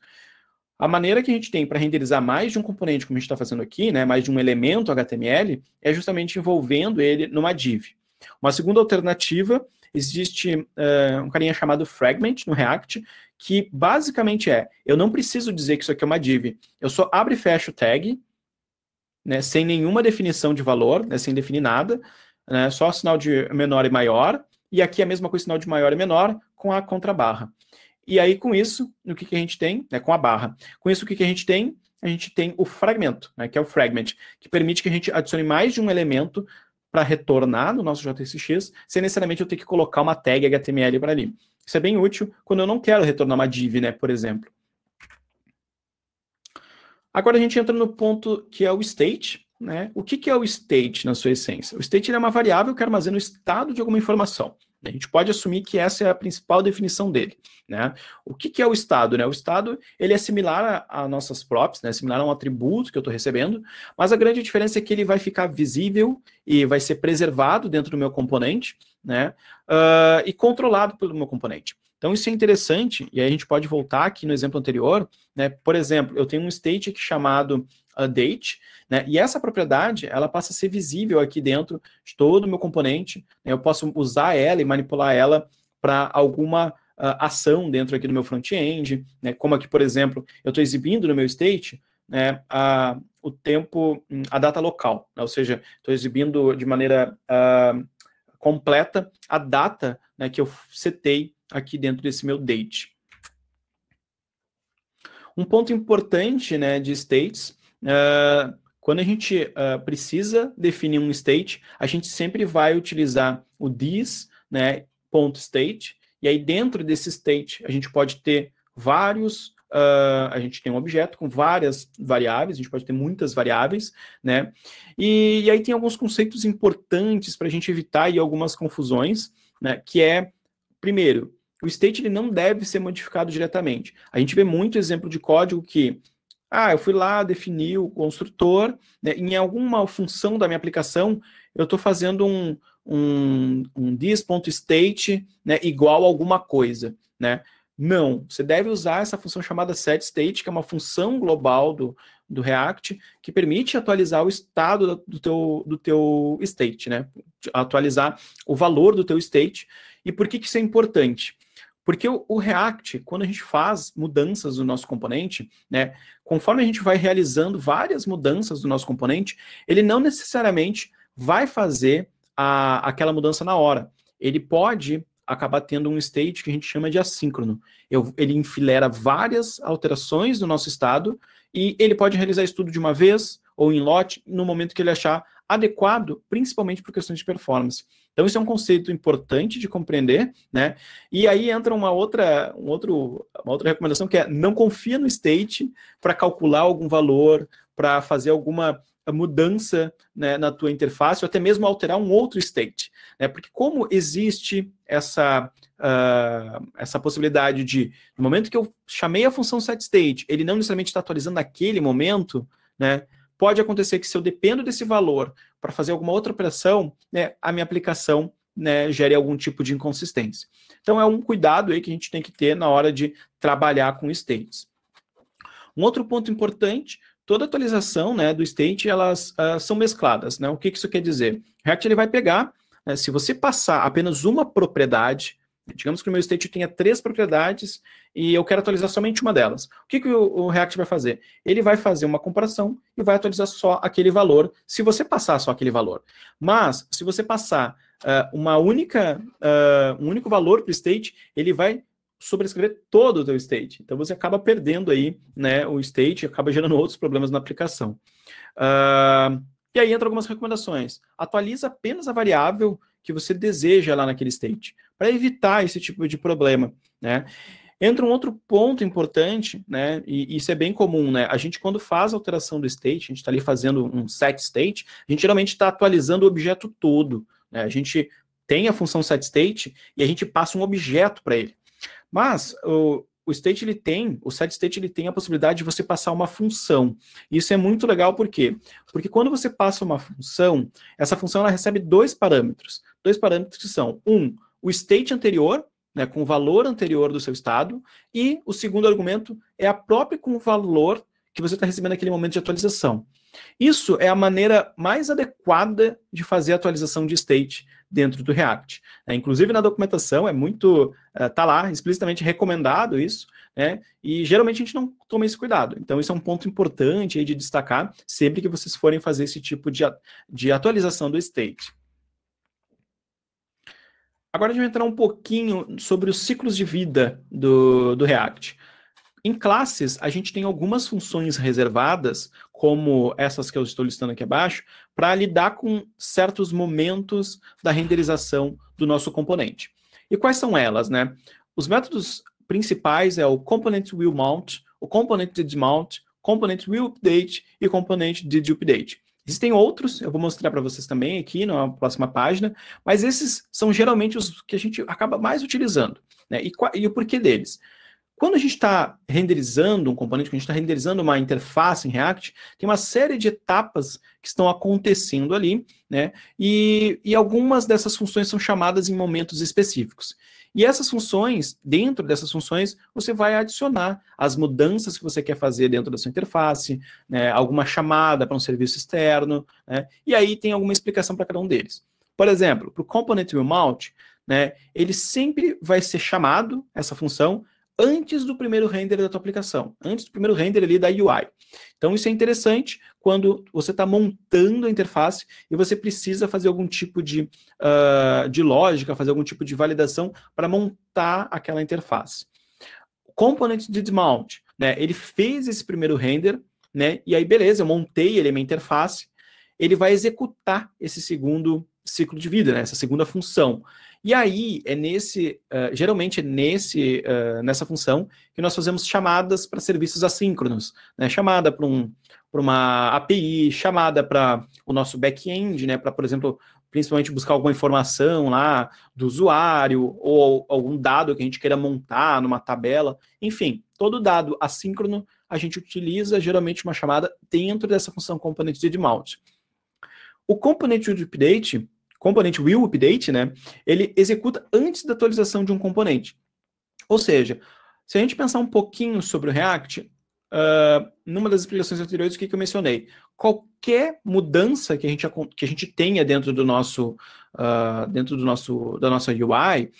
A maneira que a gente tem para renderizar mais de um componente, como a gente está fazendo aqui, né, mais de um elemento HTML, é justamente envolvendo ele numa div. Uma segunda alternativa, existe um carinha chamado Fragment no React, que basicamente eu não preciso dizer que isso aqui é uma div, eu só abro e fecho o tag, né, sem nenhuma definição de valor, né, sem definir nada, né, só sinal de menor e maior, e aqui a mesma coisa, sinal de maior e menor, com a contrabarra. E aí, com isso, o que a gente tem? Né, com a barra. Com isso, o que a gente tem? A gente tem o fragmento, né, que é o fragment, que permite que a gente adicione mais de um elemento para retornar no nosso JSX, sem necessariamente eu ter que colocar uma tag HTML para ali. Isso é bem útil quando eu não quero retornar uma div, né, por exemplo. Agora a gente entra no ponto que é o state, né? O que é o state na sua essência? O state é uma variável que armazena o estado de alguma informação. A gente pode assumir que essa é a principal definição dele, né? O que é o estado, né? O estado, ele é similar a nossas props, né? Similar a um atributo que eu estou recebendo, mas a grande diferença é que ele vai ficar visível e vai ser preservado dentro do meu componente, né? E controlado pelo meu componente. Então isso é interessante, e aí a gente pode voltar aqui no exemplo anterior, né? Por exemplo, eu tenho um state aqui chamado date, né? E essa propriedade, ela passa a ser visível aqui dentro de todo o meu componente, né? Eu posso usar ela e manipular ela para alguma ação dentro aqui do meu front-end, né? Como aqui, por exemplo, eu estou exibindo no meu state, né, o tempo, a data local, né? Ou seja, estou exibindo de maneira completa a data, né, que eu setei aqui dentro desse meu date. Um ponto importante, né, de states, quando a gente precisa definir um state, a gente sempre vai utilizar o this, né, .state, e aí dentro desse state a gente pode ter vários, a gente tem um objeto com várias variáveis, a gente pode ter muitas variáveis, né, e aí tem alguns conceitos importantes para a gente evitar aí algumas confusões, né, que é, primeiro, o state ele não deve ser modificado diretamente. A gente vê muito exemplo de código que, eu fui lá, defini o construtor, né, em alguma função da minha aplicação, eu estou fazendo um this.state, né, igual a alguma coisa, né? Não, você deve usar essa função chamada setState, que é uma função global do React, que permite atualizar o estado do teu state, né? Atualizar o valor do teu state. E por que isso é importante? Porque o React, quando a gente faz mudanças do nosso componente, né, conforme a gente vai realizando várias mudanças do nosso componente, ele não necessariamente vai fazer aquela mudança na hora. Ele pode acabar tendo um state que a gente chama de assíncrono. Ele enfileira várias alterações do nosso estado e ele pode realizar isso tudo de uma vez ou em lote no momento que ele achar adequado, principalmente por questões de performance. Então, isso é um conceito importante de compreender, né? E aí entra uma outra recomendação, que é não confia no state para calcular algum valor, para fazer alguma mudança, né, na tua interface, ou até mesmo alterar um outro state, né? Porque como existe essa possibilidade de, no momento que eu chamei a função setState, ele não necessariamente está atualizando naquele momento, né? Pode acontecer que se eu dependo desse valor para fazer alguma outra operação, né, a minha aplicação, né, gere algum tipo de inconsistência. Então é um cuidado aí que a gente tem que ter na hora de trabalhar com states. Um outro ponto importante, toda atualização, né, do state, elas são mescladas, né? O que isso quer dizer? O React ele vai pegar, né, se você passar apenas uma propriedade, digamos que o meu state tenha 3 propriedades e eu quero atualizar somente uma delas. O que o React vai fazer? Ele vai fazer uma comparação e vai atualizar só aquele valor, se você passar só aquele valor. Mas, se você passar um único valor para o state, ele vai sobrescrever todo o teu state. Então você acaba perdendo aí, né, o state, acaba gerando outros problemas na aplicação. E aí entra algumas recomendações. Atualiza apenas a variável que você deseja lá naquele state, para evitar esse tipo de problema, né? Entra um outro ponto importante, né, e isso é bem comum, né, a gente quando faz a alteração do state, a gente está ali fazendo um set state, a gente geralmente está atualizando o objeto todo, né, a gente tem a função set state e a gente passa um objeto para ele. Mas o set state ele tem a possibilidade de você passar uma função. Isso é muito legal, por quê? Porque quando você passa uma função, essa função ela recebe dois parâmetros que são, o state anterior, né, com o valor anterior do seu estado, e o segundo argumento é a própria com o valor que você está recebendo naquele momento de atualização. Isso é a maneira mais adequada de fazer a atualização de state dentro do React. Inclusive na documentação é muito, tá lá explicitamente recomendado isso, né? E geralmente a gente não toma esse cuidado. Então isso é um ponto importante aí de destacar sempre que vocês forem fazer esse tipo de atualização do state. Agora a gente vai entrar um pouquinho sobre os ciclos de vida do React. Em classes, a gente tem algumas funções reservadas, como essas que eu estou listando aqui abaixo, para lidar com certos momentos da renderização do nosso componente. E quais são elas, né? Os métodos principais é o component will mount, o component did mount, component will update e component did update. Existem outros, eu vou mostrar para vocês também aqui na próxima página, mas esses são geralmente os que a gente acaba mais utilizando, né? E o porquê deles? Quando a gente está renderizando um componente, quando a gente está renderizando uma interface em React, tem uma série de etapas que estão acontecendo ali, né? E algumas dessas funções são chamadas em momentos específicos. E essas funções, dentro dessas funções, você vai adicionar as mudanças que você quer fazer dentro da sua interface, né? Alguma chamada para um serviço externo, né? E aí tem alguma explicação para cada um deles. Por exemplo, para o component will mount, né? Ele sempre vai ser chamado, essa função, antes do primeiro render da tua aplicação, antes do primeiro render ali da UI. Então isso é interessante quando você está montando a interface e você precisa fazer algum tipo de lógica, fazer algum tipo de validação para montar aquela interface. O component did mount, né, ele fez esse primeiro render, né, e aí beleza, eu montei ele, minha interface, ele vai executar esse segundo ciclo de vida, né, essa segunda função. E aí, geralmente é nessa função que nós fazemos chamadas para serviços assíncronos, né? Chamada para uma API, chamada para o nosso back-end, né? Para, por exemplo, principalmente buscar alguma informação lá do usuário, ou algum dado que a gente queira montar numa tabela. Enfim, todo dado assíncrono a gente utiliza geralmente uma chamada dentro dessa função component did mount. O component will update, né, ele executa antes da atualização de um componente. Ou seja, se a gente pensar um pouquinho sobre o React, numa das explicações anteriores, o que eu mencionei? Qualquer mudança que a gente tenha dentro da nossa UI,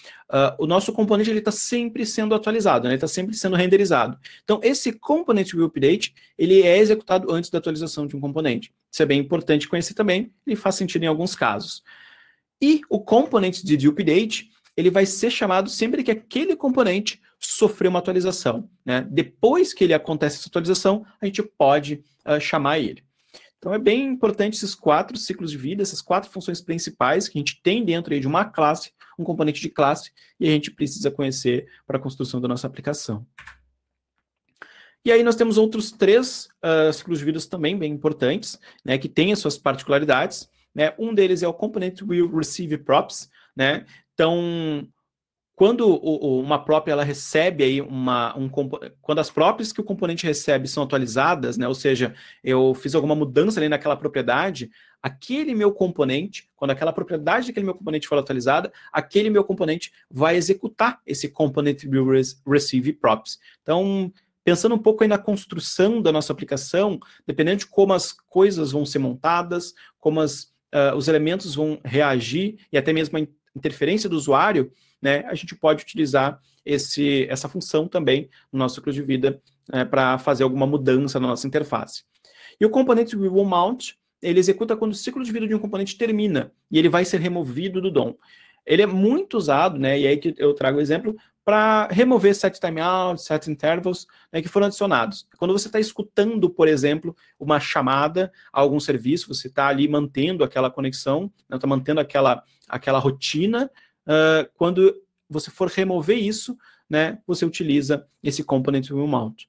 o nosso componente está sempre sendo atualizado, né? Ele está sempre sendo renderizado. Então, esse component will update, ele é executado antes da atualização de um componente. Isso é bem importante conhecer também, e faz sentido em alguns casos. E o component did update, ele vai ser chamado sempre que aquele componente sofrer uma atualização, né? Depois que ele acontece essa atualização, a gente pode chamar ele. Então é bem importante esses 4 ciclos de vida, essas 4 funções principais que a gente tem dentro aí de uma classe, um componente de classe, e a gente precisa conhecer para a construção da nossa aplicação. E aí nós temos outros 3 ciclos de vida também bem importantes, né, que têm as suas particularidades. Né? Um deles é o component will receive props, né? Então, quando uma prop ela recebe aí quando as props que o componente recebe são atualizadas, né? Ou seja, eu fiz alguma mudança ali naquela propriedade, aquele meu componente, quando aquela propriedade daquele meu componente for atualizada, aquele meu componente vai executar esse component will receive props. Então, pensando um pouco aí na construção da nossa aplicação, dependendo de como as coisas vão ser montadas, como os elementos vão reagir e até mesmo a interferência do usuário, né, a gente pode utilizar essa função também no nosso ciclo de vida para fazer alguma mudança na nossa interface. E o component will mount, ele executa quando o ciclo de vida de um componente termina, e ele vai ser removido do DOM. Ele é muito usado, né, e aí que eu trago o exemplo, para remover set timeouts, set intervals, né, que foram adicionados. Quando você está escutando, por exemplo, uma chamada a algum serviço, você está ali mantendo aquela conexão, está mantendo aquela rotina, quando você for remover isso, né, você utiliza esse component will mount.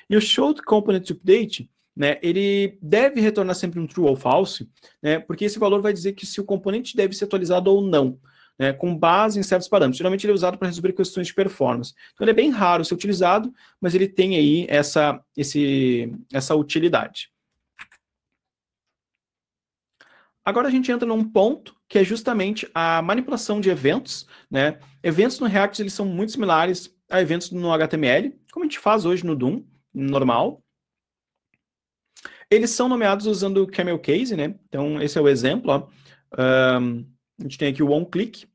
E o showed component update, né, ele deve retornar sempre um true ou false, né, porque esse valor vai dizer que se o componente deve ser atualizado ou não, né, com base em certos parâmetros. Geralmente ele é usado para resolver questões de performance. Então ele é bem raro ser utilizado, mas ele tem aí essa utilidade. Agora a gente entra num ponto que é justamente a manipulação de eventos, né? Eventos no React eles são muito similares a eventos no HTML, como a gente faz hoje no Doom, normal. Eles são nomeados usando o camel case, né? Então esse é o exemplo, ó. A gente tem aqui o onClick.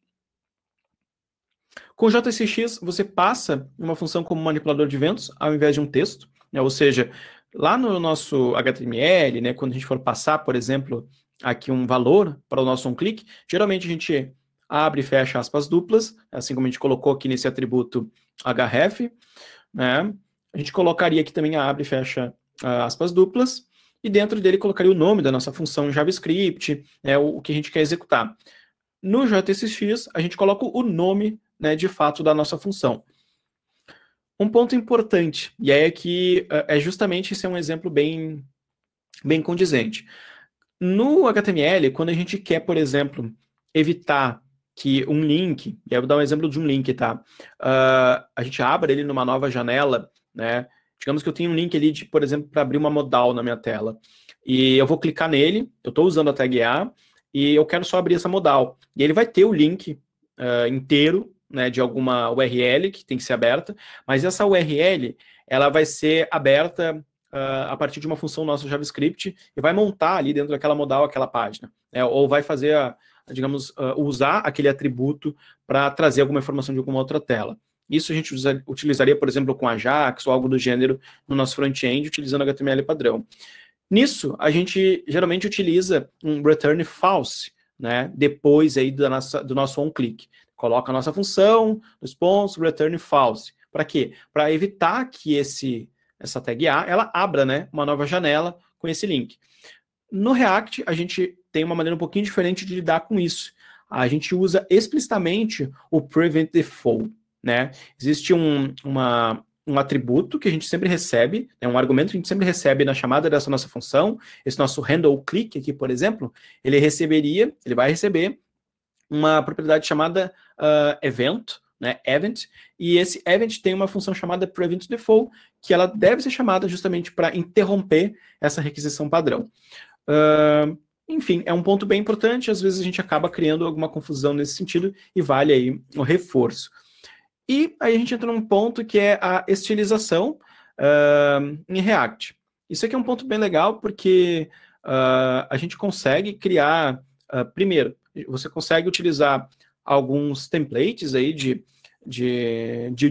Com o JSX, você passa uma função como manipulador de eventos ao invés de um texto, né? Ou seja, lá no nosso HTML, né, quando a gente for passar, por exemplo, aqui um valor para o nosso onClick, geralmente a gente abre e fecha aspas duplas, assim como a gente colocou aqui nesse atributo href, né? A gente colocaria aqui também a abre e fecha aspas duplas, e dentro dele colocaria o nome da nossa função JavaScript, né, o que a gente quer executar. No JSX, a gente coloca o nome, né, de fato da nossa função. Um ponto importante, e aí é que é justamente esse é um exemplo bem condizente. No HTML, quando a gente quer, por exemplo, evitar que um link, e eu vou dar um exemplo de um link, tá? A gente abre ele numa nova janela, né? Digamos que eu tenho um link ali, por exemplo, para abrir uma modal na minha tela. E eu vou clicar nele, eu estou usando a tag A, e eu quero só abrir essa modal. E ele vai ter o link inteiro, né, de alguma URL que tem que ser aberta, mas essa URL, ela vai ser aberta a partir de uma função nossa JavaScript e vai montar ali dentro daquela modal aquela página, né, ou vai fazer, digamos, usar aquele atributo para trazer alguma informação de alguma outra tela. Isso a gente utilizaria, por exemplo, com Ajax ou algo do gênero no nosso front-end, utilizando HTML padrão. Nisso, a gente geralmente utiliza um return false, né, depois aí do nosso onClick. Coloca a nossa função, nos pontos, return false. Para quê? Para evitar que essa tag A, ela abra, né, uma nova janela com esse link. No React, a gente tem uma maneira um pouquinho diferente de lidar com isso. A gente usa explicitamente o prevent default, né? Existe um atributo que a gente sempre recebe, né, um argumento que a gente sempre recebe na chamada dessa nossa função. Esse nosso handle click aqui, por exemplo, ele vai receber uma propriedade chamada event, né, event, e esse event tem uma função chamada prevent default, que ela deve ser chamada justamente para interromper essa requisição padrão. Enfim, é um ponto bem importante, às vezes a gente acaba criando alguma confusão nesse sentido, e vale aí o reforço. E aí a gente entra num ponto que é a estilização em React. Isso aqui é um ponto bem legal, porque a gente consegue criar, primeiro, você consegue utilizar alguns templates aí de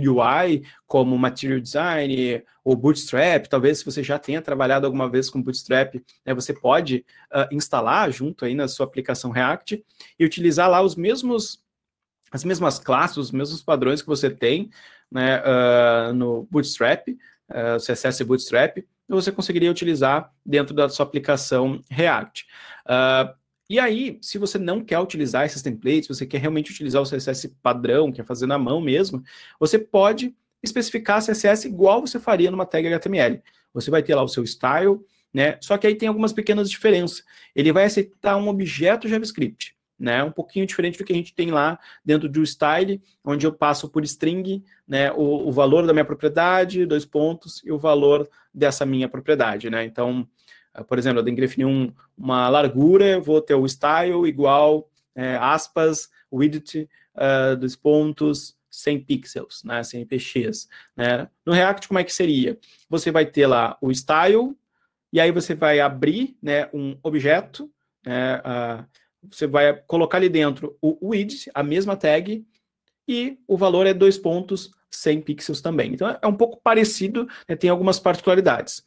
UI, como Material Design ou Bootstrap. Talvez se você já tenha trabalhado alguma vez com Bootstrap, né, você pode instalar junto aí na sua aplicação React e utilizar lá as mesmas classes, os mesmos padrões que você tem, né, no Bootstrap, CSS Bootstrap, você conseguiria utilizar dentro da sua aplicação React. E aí, se você não quer utilizar esses templates, você quer realmente utilizar o CSS padrão, quer fazer na mão mesmo, você pode especificar CSS igual você faria numa tag HTML. Você vai ter lá o seu style, né? Só que aí tem algumas pequenas diferenças. Ele vai aceitar um objeto JavaScript, né? Um pouquinho diferente do que a gente tem lá dentro do style, onde eu passo por string, né, o valor da minha propriedade, 2 pontos, e o valor dessa minha propriedade, né? Então, por exemplo, eu tenho que definir uma largura, eu vou ter o style igual, aspas, width, 2 pontos, 100 pixels, né, 100 px. Né? No React, como é que seria? Você vai ter lá o style, e aí você vai abrir, né, um objeto, né, você vai colocar ali dentro o width, a mesma tag, e o valor é 2 pontos, 100 pixels também. Então, é um pouco parecido, né, tem algumas particularidades.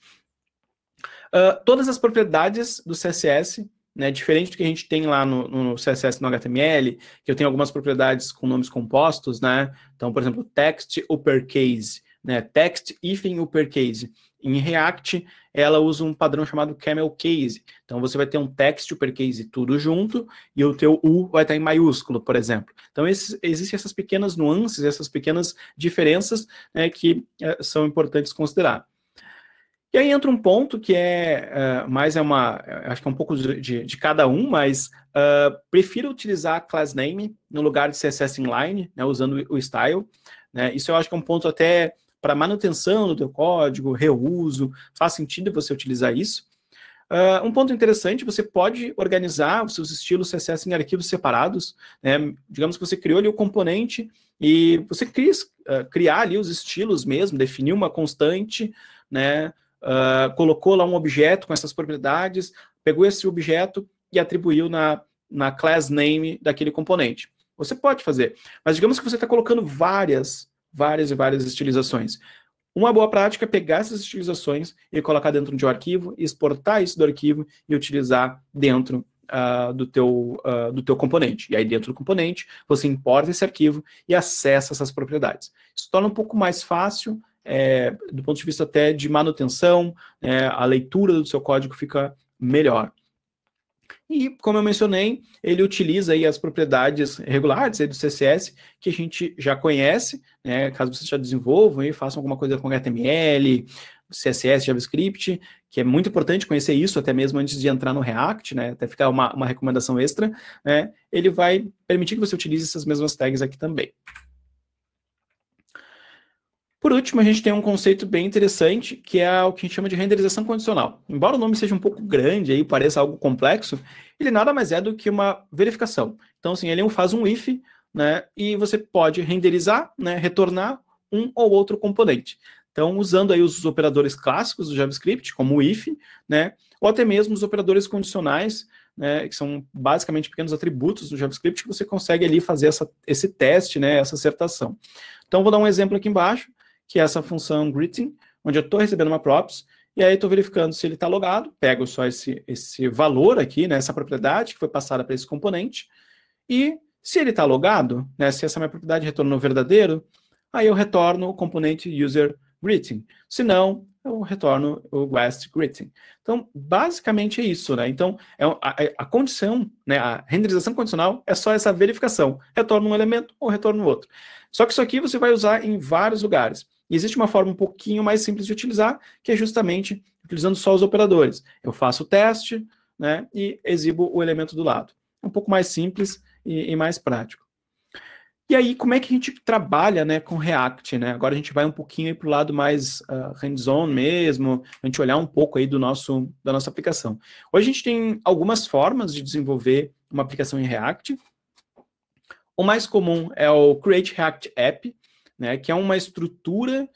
Todas as propriedades do CSS, né, diferente do que a gente tem lá no CSS no HTML, que eu tenho algumas propriedades com nomes compostos, né? Então, por exemplo, text uppercase, né? Text hífen uppercase. Em React, ela usa um padrão chamado camel case. Então, você vai ter um text uppercase tudo junto e o teu U vai estar em maiúsculo, por exemplo. Então, existem essas pequenas nuances, essas pequenas diferenças, né, que são importantes considerar. E aí entra um ponto que acho que é um pouco de cada um, mas prefiro utilizar a class name no lugar de CSS inline, né, usando o style. Né, isso eu acho que é um ponto até para manutenção do teu código, reuso, faz sentido você utilizar isso. Um ponto interessante, você pode organizar os seus estilos CSS em arquivos separados, né? Digamos que você criou ali o componente e você criar ali os estilos mesmo, definir uma constante, né? Colocou lá um objeto com essas propriedades, pegou esse objeto e atribuiu na class name daquele componente. Você pode fazer, mas digamos que você está colocando várias estilizações. Uma boa prática é pegar essas estilizações e colocar dentro de um arquivo, exportar isso do arquivo e utilizar dentro do teu componente. E aí dentro do componente, você importa esse arquivo e acessa essas propriedades. Isso torna um pouco mais fácil, do ponto de vista até de manutenção, a leitura do seu código fica melhor. E, como eu mencionei, ele utiliza aí as propriedades regulares aí do CSS, que a gente já conhece, né, caso vocês já desenvolvam e façam alguma coisa com HTML, CSS, JavaScript, que é muito importante conhecer isso, até mesmo antes de entrar no React, né, até ficar uma recomendação extra, né, ele vai permitir que você utilize essas mesmas tags aqui também. Por último, a gente tem um conceito bem interessante, que é o que a gente chama de renderização condicional. Embora o nome seja um pouco grande, aí pareça algo complexo, ele nada mais é do que uma verificação. Então, assim, ele faz um if, né, e você pode renderizar, né, retornar um ou outro componente. Então, usando aí os operadores clássicos do JavaScript, como o if, né, ou até mesmo os operadores condicionais, né, que são basicamente pequenos atributos do JavaScript, que você consegue ali fazer esse teste, né, essa acertação. Então, vou dar um exemplo aqui embaixo, que é essa função greeting, onde eu estou recebendo uma props, e aí estou verificando se ele está logado, pego só esse valor aqui, né, essa propriedade que foi passada para esse componente, e se ele está logado, né, se essa minha propriedade retornou verdadeiro, aí eu retorno o componente user greeting. Se não, eu retorno o guest greeting. Então, basicamente é isso, né? Então, a condição, né, a renderização condicional é só essa verificação. Retorna um elemento ou retorna o outro. Só que isso aqui você vai usar em vários lugares. E existe uma forma um pouquinho mais simples de utilizar, que é justamente utilizando só os operadores. Eu faço o teste, né, e exibo o elemento do lado. É um pouco mais simples e mais prático. E aí, como é que a gente trabalha, né, com React, né? Agora a gente vai um pouquinho para o lado mais hands-on mesmo, a gente olhar um pouco aí da nossa aplicação. Hoje a gente tem algumas formas de desenvolver uma aplicação em React. O mais comum é o Create React App, né, que é uma estrutura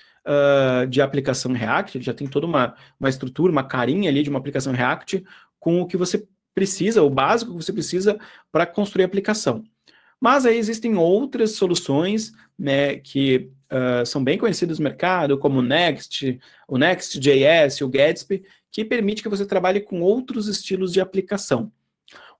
de aplicação em React, ele já tem toda uma estrutura, uma carinha ali de uma aplicação em React, com o que você precisa, o básico que você precisa para construir a aplicação. Mas aí existem outras soluções, né, que são bem conhecidas no mercado, como o Next.js, o Gatsby, que permite que você trabalhe com outros estilos de aplicação.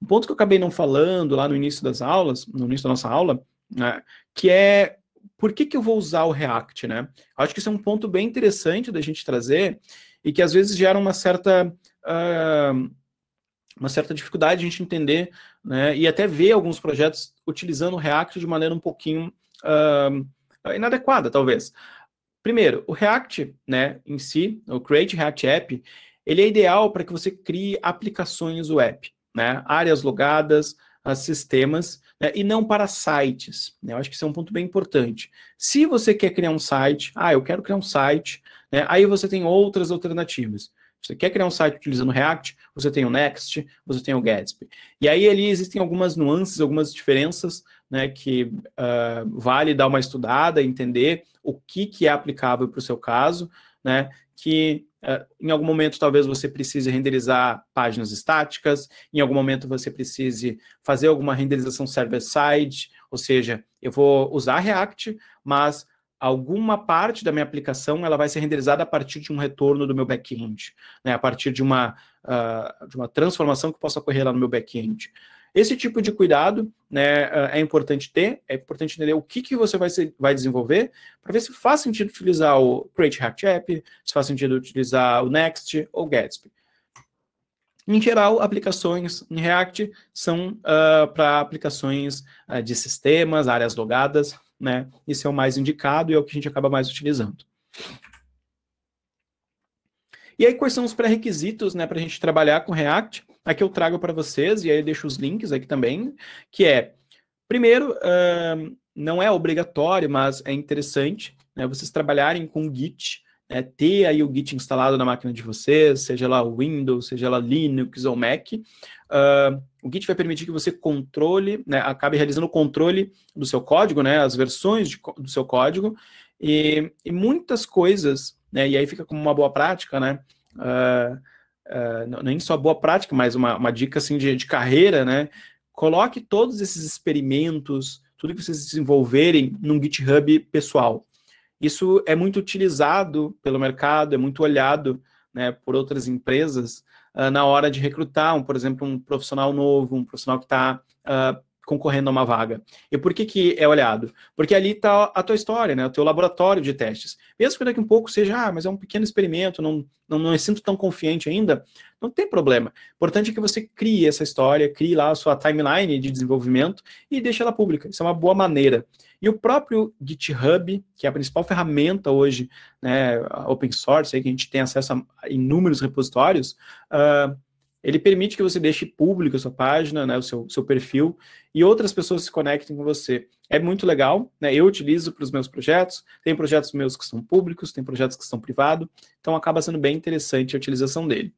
Um ponto que eu acabei não falando lá no início das aulas, no início da nossa aula, né, que é por que eu vou usar o React, né? Acho que isso é um ponto bem interessante da gente trazer e que às vezes gera uma certa dificuldade de a gente entender, né, e até ver alguns projetos utilizando o React de maneira um pouquinho inadequada, talvez. Primeiro, o React, né, em si, o Create React App, ele é ideal para que você crie aplicações web, né, áreas logadas, sistemas, né, e não para sites, né? Eu acho que isso é um ponto bem importante. Se você quer criar um site, eu quero criar um site, né, aí você tem outras alternativas. Você quer criar um site utilizando React, você tem o Next, você tem o Gatsby. E aí ali existem algumas nuances, algumas diferenças, né, que vale dar uma estudada, entender o que é aplicável para o seu caso, né, que em algum momento talvez você precise renderizar páginas estáticas, em algum momento você precise fazer alguma renderização server-side, ou seja, eu vou usar React, mas alguma parte da minha aplicação ela vai ser renderizada a partir de um retorno do meu back-end, né, a partir de uma transformação que possa ocorrer lá no meu back-end. Esse tipo de cuidado, né, é importante ter, é importante entender o que você vai desenvolver, para ver se faz sentido utilizar o Create React App, se faz sentido utilizar o Next ou Gatsby. Em geral, aplicações em React são para aplicações de sistemas, áreas logadas, né? Isso é o mais indicado e é o que a gente acaba mais utilizando. E aí, quais são os pré-requisitos, né, para a gente trabalhar com React? Aqui eu trago para vocês, e aí eu deixo os links aqui também, que é, primeiro, não é obrigatório, mas é interessante, né, vocês trabalharem com Git, ter aí o Git instalado na máquina de vocês, seja lá Windows, seja lá Linux ou Mac. O Git vai permitir que você controle, né, acabe realizando o controle do seu código, né, as versões do seu código, e muitas coisas, né, e aí fica como uma boa prática, né, nem só boa prática, mas uma dica assim, de carreira, né, coloque todos esses experimentos, tudo que vocês desenvolverem num GitHub pessoal. Isso é muito utilizado pelo mercado, é muito olhado, né, por outras empresas na hora de recrutar, por exemplo, um profissional novo, um profissional que está concorrendo a uma vaga. E por que é olhado? Porque ali está a tua história, né, o teu laboratório de testes. Mesmo que daqui a um pouco seja, mas é um pequeno experimento, não me sinto tão confiante ainda, não tem problema. O importante é que você crie essa história, crie lá a sua timeline de desenvolvimento e deixe ela pública. Isso é uma boa maneira. E o próprio GitHub, que é a principal ferramenta hoje, né, open source, aí que a gente tem acesso a inúmeros repositórios, ele permite que você deixe público a sua página, né, o seu perfil, e outras pessoas se conectem com você. É muito legal, né? Eu utilizo para os meus projetos, tem projetos meus que são públicos, tem projetos que são privados, então acaba sendo bem interessante a utilização dele.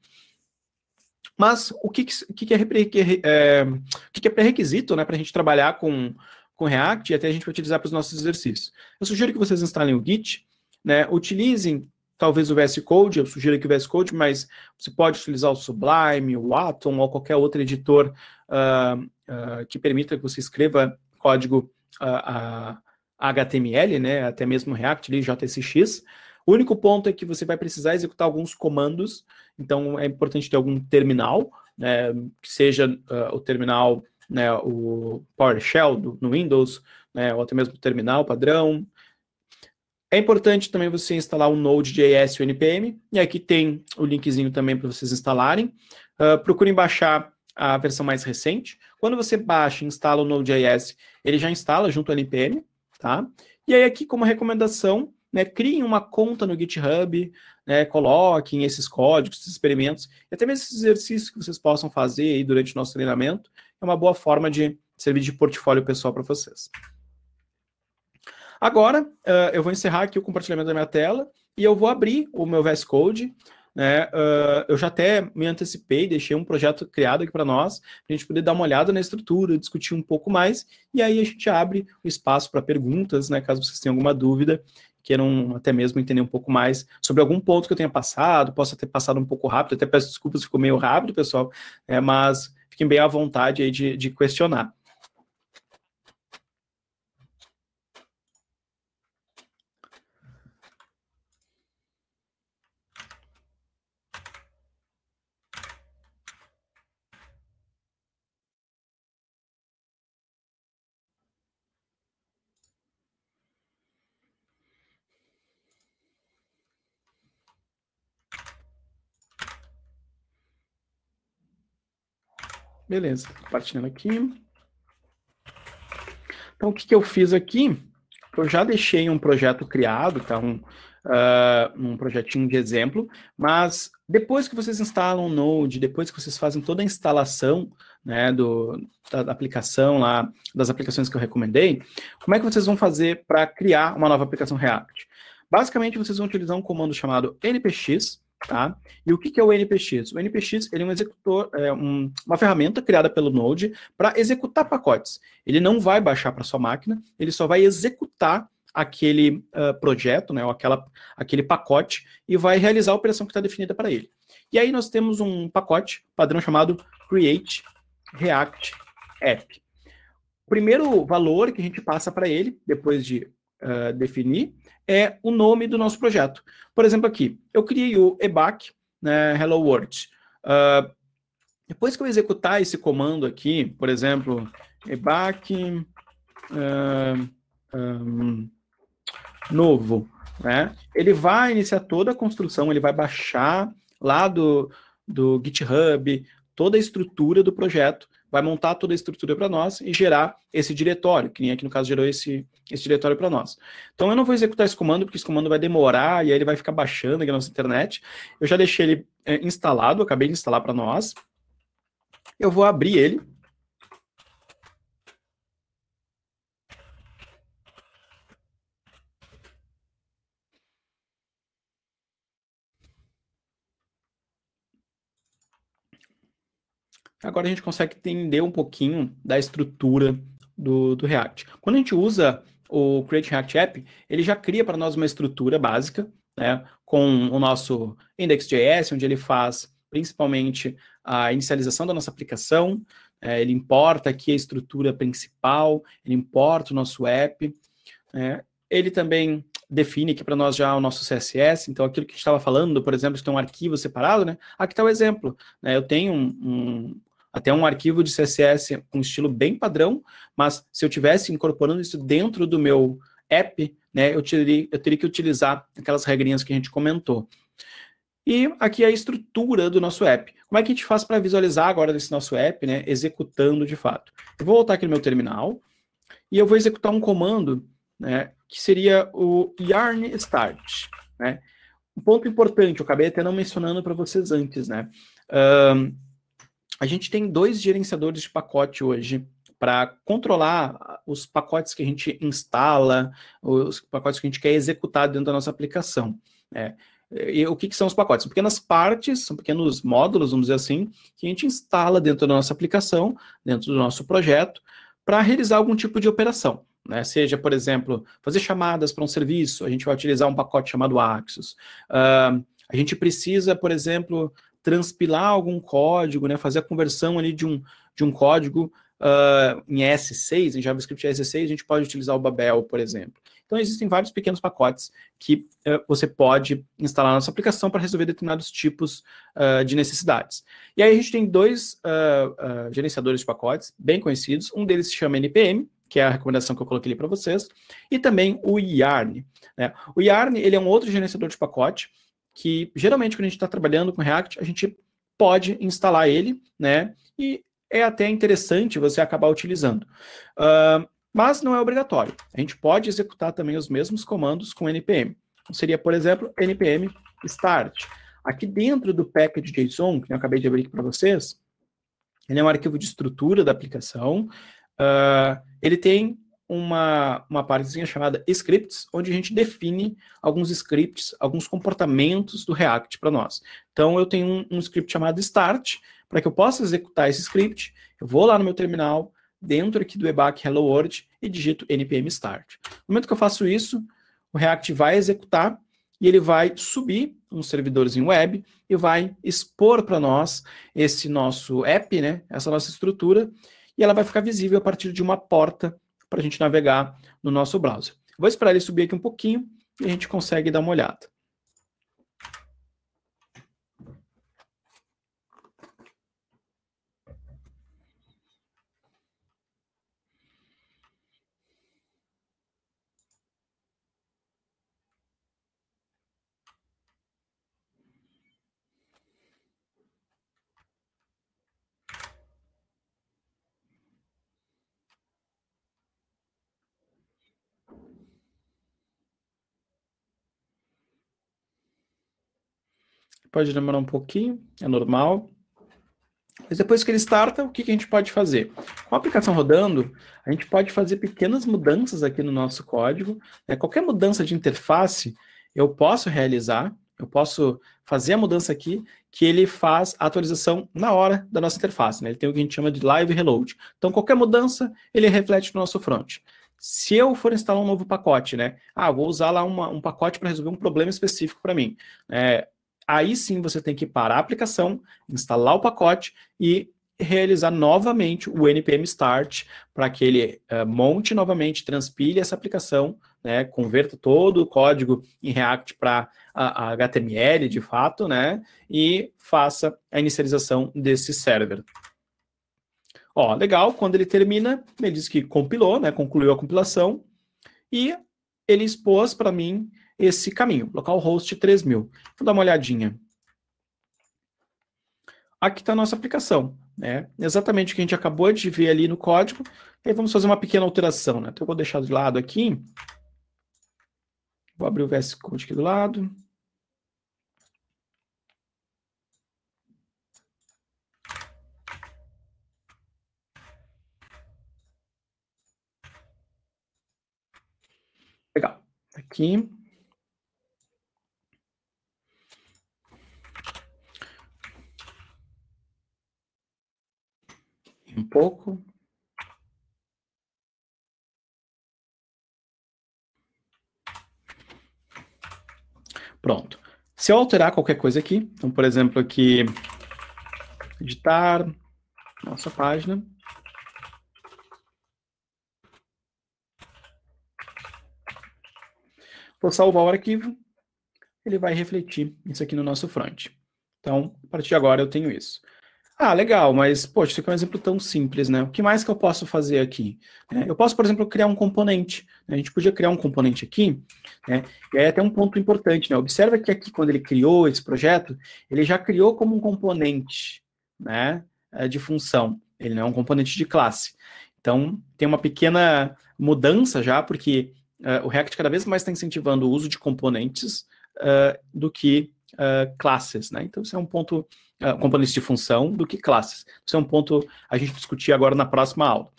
Mas o que é pré-requisito, né, para a gente trabalhar com React e até a gente vai utilizar para os nossos exercícios? Eu sugiro que vocês instalem o Git, né, utilizem talvez o VS Code, eu sugiro aqui o VS Code, mas você pode utilizar o Sublime, o Atom ou qualquer outro editor que permita que você escreva código HTML, né, até mesmo React, ali, JSX. O único ponto é que você vai precisar executar alguns comandos, então é importante ter algum terminal, né, que seja o terminal, né, o PowerShell no Windows, né, ou até mesmo o terminal padrão. É importante também você instalar o Node.js e o NPM, e aqui tem o linkzinho também para vocês instalarem. Procurem baixar a versão mais recente. Quando você baixa e instala o Node.js, ele já instala junto ao NPM, tá? E aí aqui, como recomendação, né, criem uma conta no GitHub, né, coloquem esses códigos, esses experimentos, e até mesmo esses exercícios que vocês possam fazer aí durante o nosso treinamento, é uma boa forma de servir de portfólio pessoal para vocês. Agora, eu vou encerrar aqui o compartilhamento da minha tela e eu vou abrir o meu VS Code, né? Eu já até me antecipei, deixei um projeto criado aqui para nós, para a gente poder dar uma olhada na estrutura, discutir um pouco mais, e aí a gente abre o espaço para perguntas, né? Caso vocês tenham alguma dúvida, queiram até mesmo entender um pouco mais sobre algum ponto que eu tenha passado, possa ter passado um pouco rápido, até peço desculpas se ficou meio rápido, pessoal, mas fiquem bem à vontade aí de questionar. Beleza, compartilhando aqui. Então, o que eu fiz aqui? Eu já deixei um projeto criado, tá? Um projetinho de exemplo, mas depois que vocês instalam o Node, depois que vocês fazem toda a instalação, né, da aplicação lá, das aplicações que eu recomendei, como é que vocês vão fazer para criar uma nova aplicação React? Basicamente, vocês vão utilizar um comando chamado npx, tá? E o que é o npx? O npx ele é um executor, uma ferramenta criada pelo Node para executar pacotes. Ele não vai baixar para sua máquina, ele só vai executar aquele projeto, né, ou aquele pacote, e vai realizar a operação que está definida para ele. E aí nós temos um pacote padrão chamado Create React App. O primeiro valor que a gente passa para ele, depois de definir é o nome do nosso projeto. Por exemplo, aqui, eu criei o EBAC, né, Hello World. Depois que eu executar esse comando aqui, por exemplo, EBAC novo, né, ele vai iniciar toda a construção, ele vai baixar lá do GitHub toda a estrutura do projeto, vai montar toda a estrutura para nós e gerar esse diretório, que nem aqui no caso gerou esse diretório para nós. Então eu não vou executar esse comando, porque esse comando vai demorar e aí ele vai ficar baixando aqui na nossa internet. Eu já deixei ele instalado, acabei de instalar para nós. Eu vou abrir ele. Agora a gente consegue entender um pouquinho da estrutura do React. Quando a gente usa o Create React App, ele já cria para nós uma estrutura básica, né, com o nosso index.js, onde ele faz principalmente a inicialização da nossa aplicação, ele importa aqui a estrutura principal, ele importa o nosso app, ele também define aqui para nós já o nosso CSS, então aquilo que a gente estava falando, por exemplo, de ter um arquivo separado, né? Aqui está o exemplo, né? Eu tenho até um arquivo de CSS com estilo bem padrão, mas se eu tivesse incorporando isso dentro do meu app, né, eu teria que utilizar aquelas regrinhas que a gente comentou. E aqui é a estrutura do nosso app. Como é que a gente faz para visualizar agora desse nosso app, né, executando de fato? Eu vou voltar aqui no meu terminal e eu vou executar um comando, né, que seria o yarn start, né? Um ponto importante, eu acabei até não mencionando para vocês antes, né? A gente tem 2 gerenciadores de pacote hoje para controlar os pacotes que a gente instala, os pacotes que a gente quer executar dentro da nossa aplicação. E o que são os pacotes? São pequenas partes, são pequenos módulos, vamos dizer assim, que a gente instala dentro da nossa aplicação, dentro do nosso projeto, para realizar algum tipo de operação. Né? Seja, por exemplo, fazer chamadas para um serviço, a gente vai utilizar um pacote chamado Axis. A gente precisa, por exemplo, transpilar algum código, né? Fazer a conversão ali de um código em ES6, em JavaScript ES6, a gente pode utilizar o Babel, por exemplo. Então, existem vários pequenos pacotes que você pode instalar na nossa aplicação para resolver determinados tipos de necessidades. E aí a gente tem 2 gerenciadores de pacotes bem conhecidos. Um deles se chama NPM, que é a recomendação que eu coloquei ali para vocês, e também o Yarn. Né? O Yarn, ele é um outro gerenciador de pacote que, geralmente, quando a gente está trabalhando com React, a gente pode instalar ele, né? E é até interessante você acabar utilizando. Mas não é obrigatório. A gente pode executar também os mesmos comandos com NPM. Então, seria, por exemplo, npm start. Aqui dentro do package.json, que eu acabei de abrir aqui para vocês, ele é um arquivo de estrutura da aplicação. Ele tem uma partezinha chamada scripts, onde a gente define alguns scripts, alguns comportamentos do React para nós. Então, eu tenho um script chamado start, para que eu possa executar esse script, eu vou lá no meu terminal, dentro aqui do EBAC Hello World, e digito npm start. No momento que eu faço isso, o React vai executar, e ele vai subir um servidorzinho web, e vai expor para nós esse nosso app, né, essa nossa estrutura, e ela vai ficar visível a partir de uma porta para a gente navegar no nosso browser. Vou esperar ele subir aqui um pouquinho e a gente consegue dar uma olhada. Pode demorar um pouquinho, é normal. Mas depois que ele starta, o que a gente pode fazer? Com a aplicação rodando, a gente pode fazer pequenas mudanças aqui no nosso código. Qualquer mudança de interface, eu posso realizar, eu posso fazer a mudança aqui, que ele faz a atualização na hora da nossa interface. Né? Ele tem o que a gente chama de live reload. Então, qualquer mudança, ele reflete no nosso front. Se eu for instalar um novo pacote, né? Vou usar lá um pacote para resolver um problema específico para mim. Aí sim você tem que parar a aplicação, instalar o pacote e realizar novamente o npm start para que ele monte novamente, transpile essa aplicação né, converta todo o código em React para HTML, de fato, né, e faça a inicialização desse server. Ó, legal, quando ele termina, ele diz que compilou, né, concluiu a compilação, e ele expôs para mim esse caminho, localhost 3000. Vou dar uma olhadinha. Aqui está a nossa aplicação, né? Exatamente o que a gente acabou de ver ali no código. E aí vamos fazer uma pequena alteração, né? Então eu vou deixar de lado aqui. Vou abrir o VS Code aqui do lado. Legal. Aqui. Um pouco. Pronto. Se eu alterar qualquer coisa aqui, então, por exemplo, aqui, editar nossa página. Vou salvar o arquivo, ele vai refletir isso aqui no nosso front. Então, a partir de agora eu tenho isso. Ah, legal, mas, poxa, isso aqui é um exemplo tão simples, né? O que mais que eu posso fazer aqui? Eu posso, por exemplo, criar um componente. Né? A gente podia criar um componente aqui, né? E aí até um ponto importante, né? Observa que aqui, quando ele criou esse projeto, ele já criou como um componente, né? De função. Ele não é um componente de classe. Então, tem uma pequena mudança já, porque o React cada vez mais está incentivando o uso de componentes do que classes, né? Então, isso é um ponto... componentes de função do que classes. Isso é um ponto a gente discutir agora na próxima aula.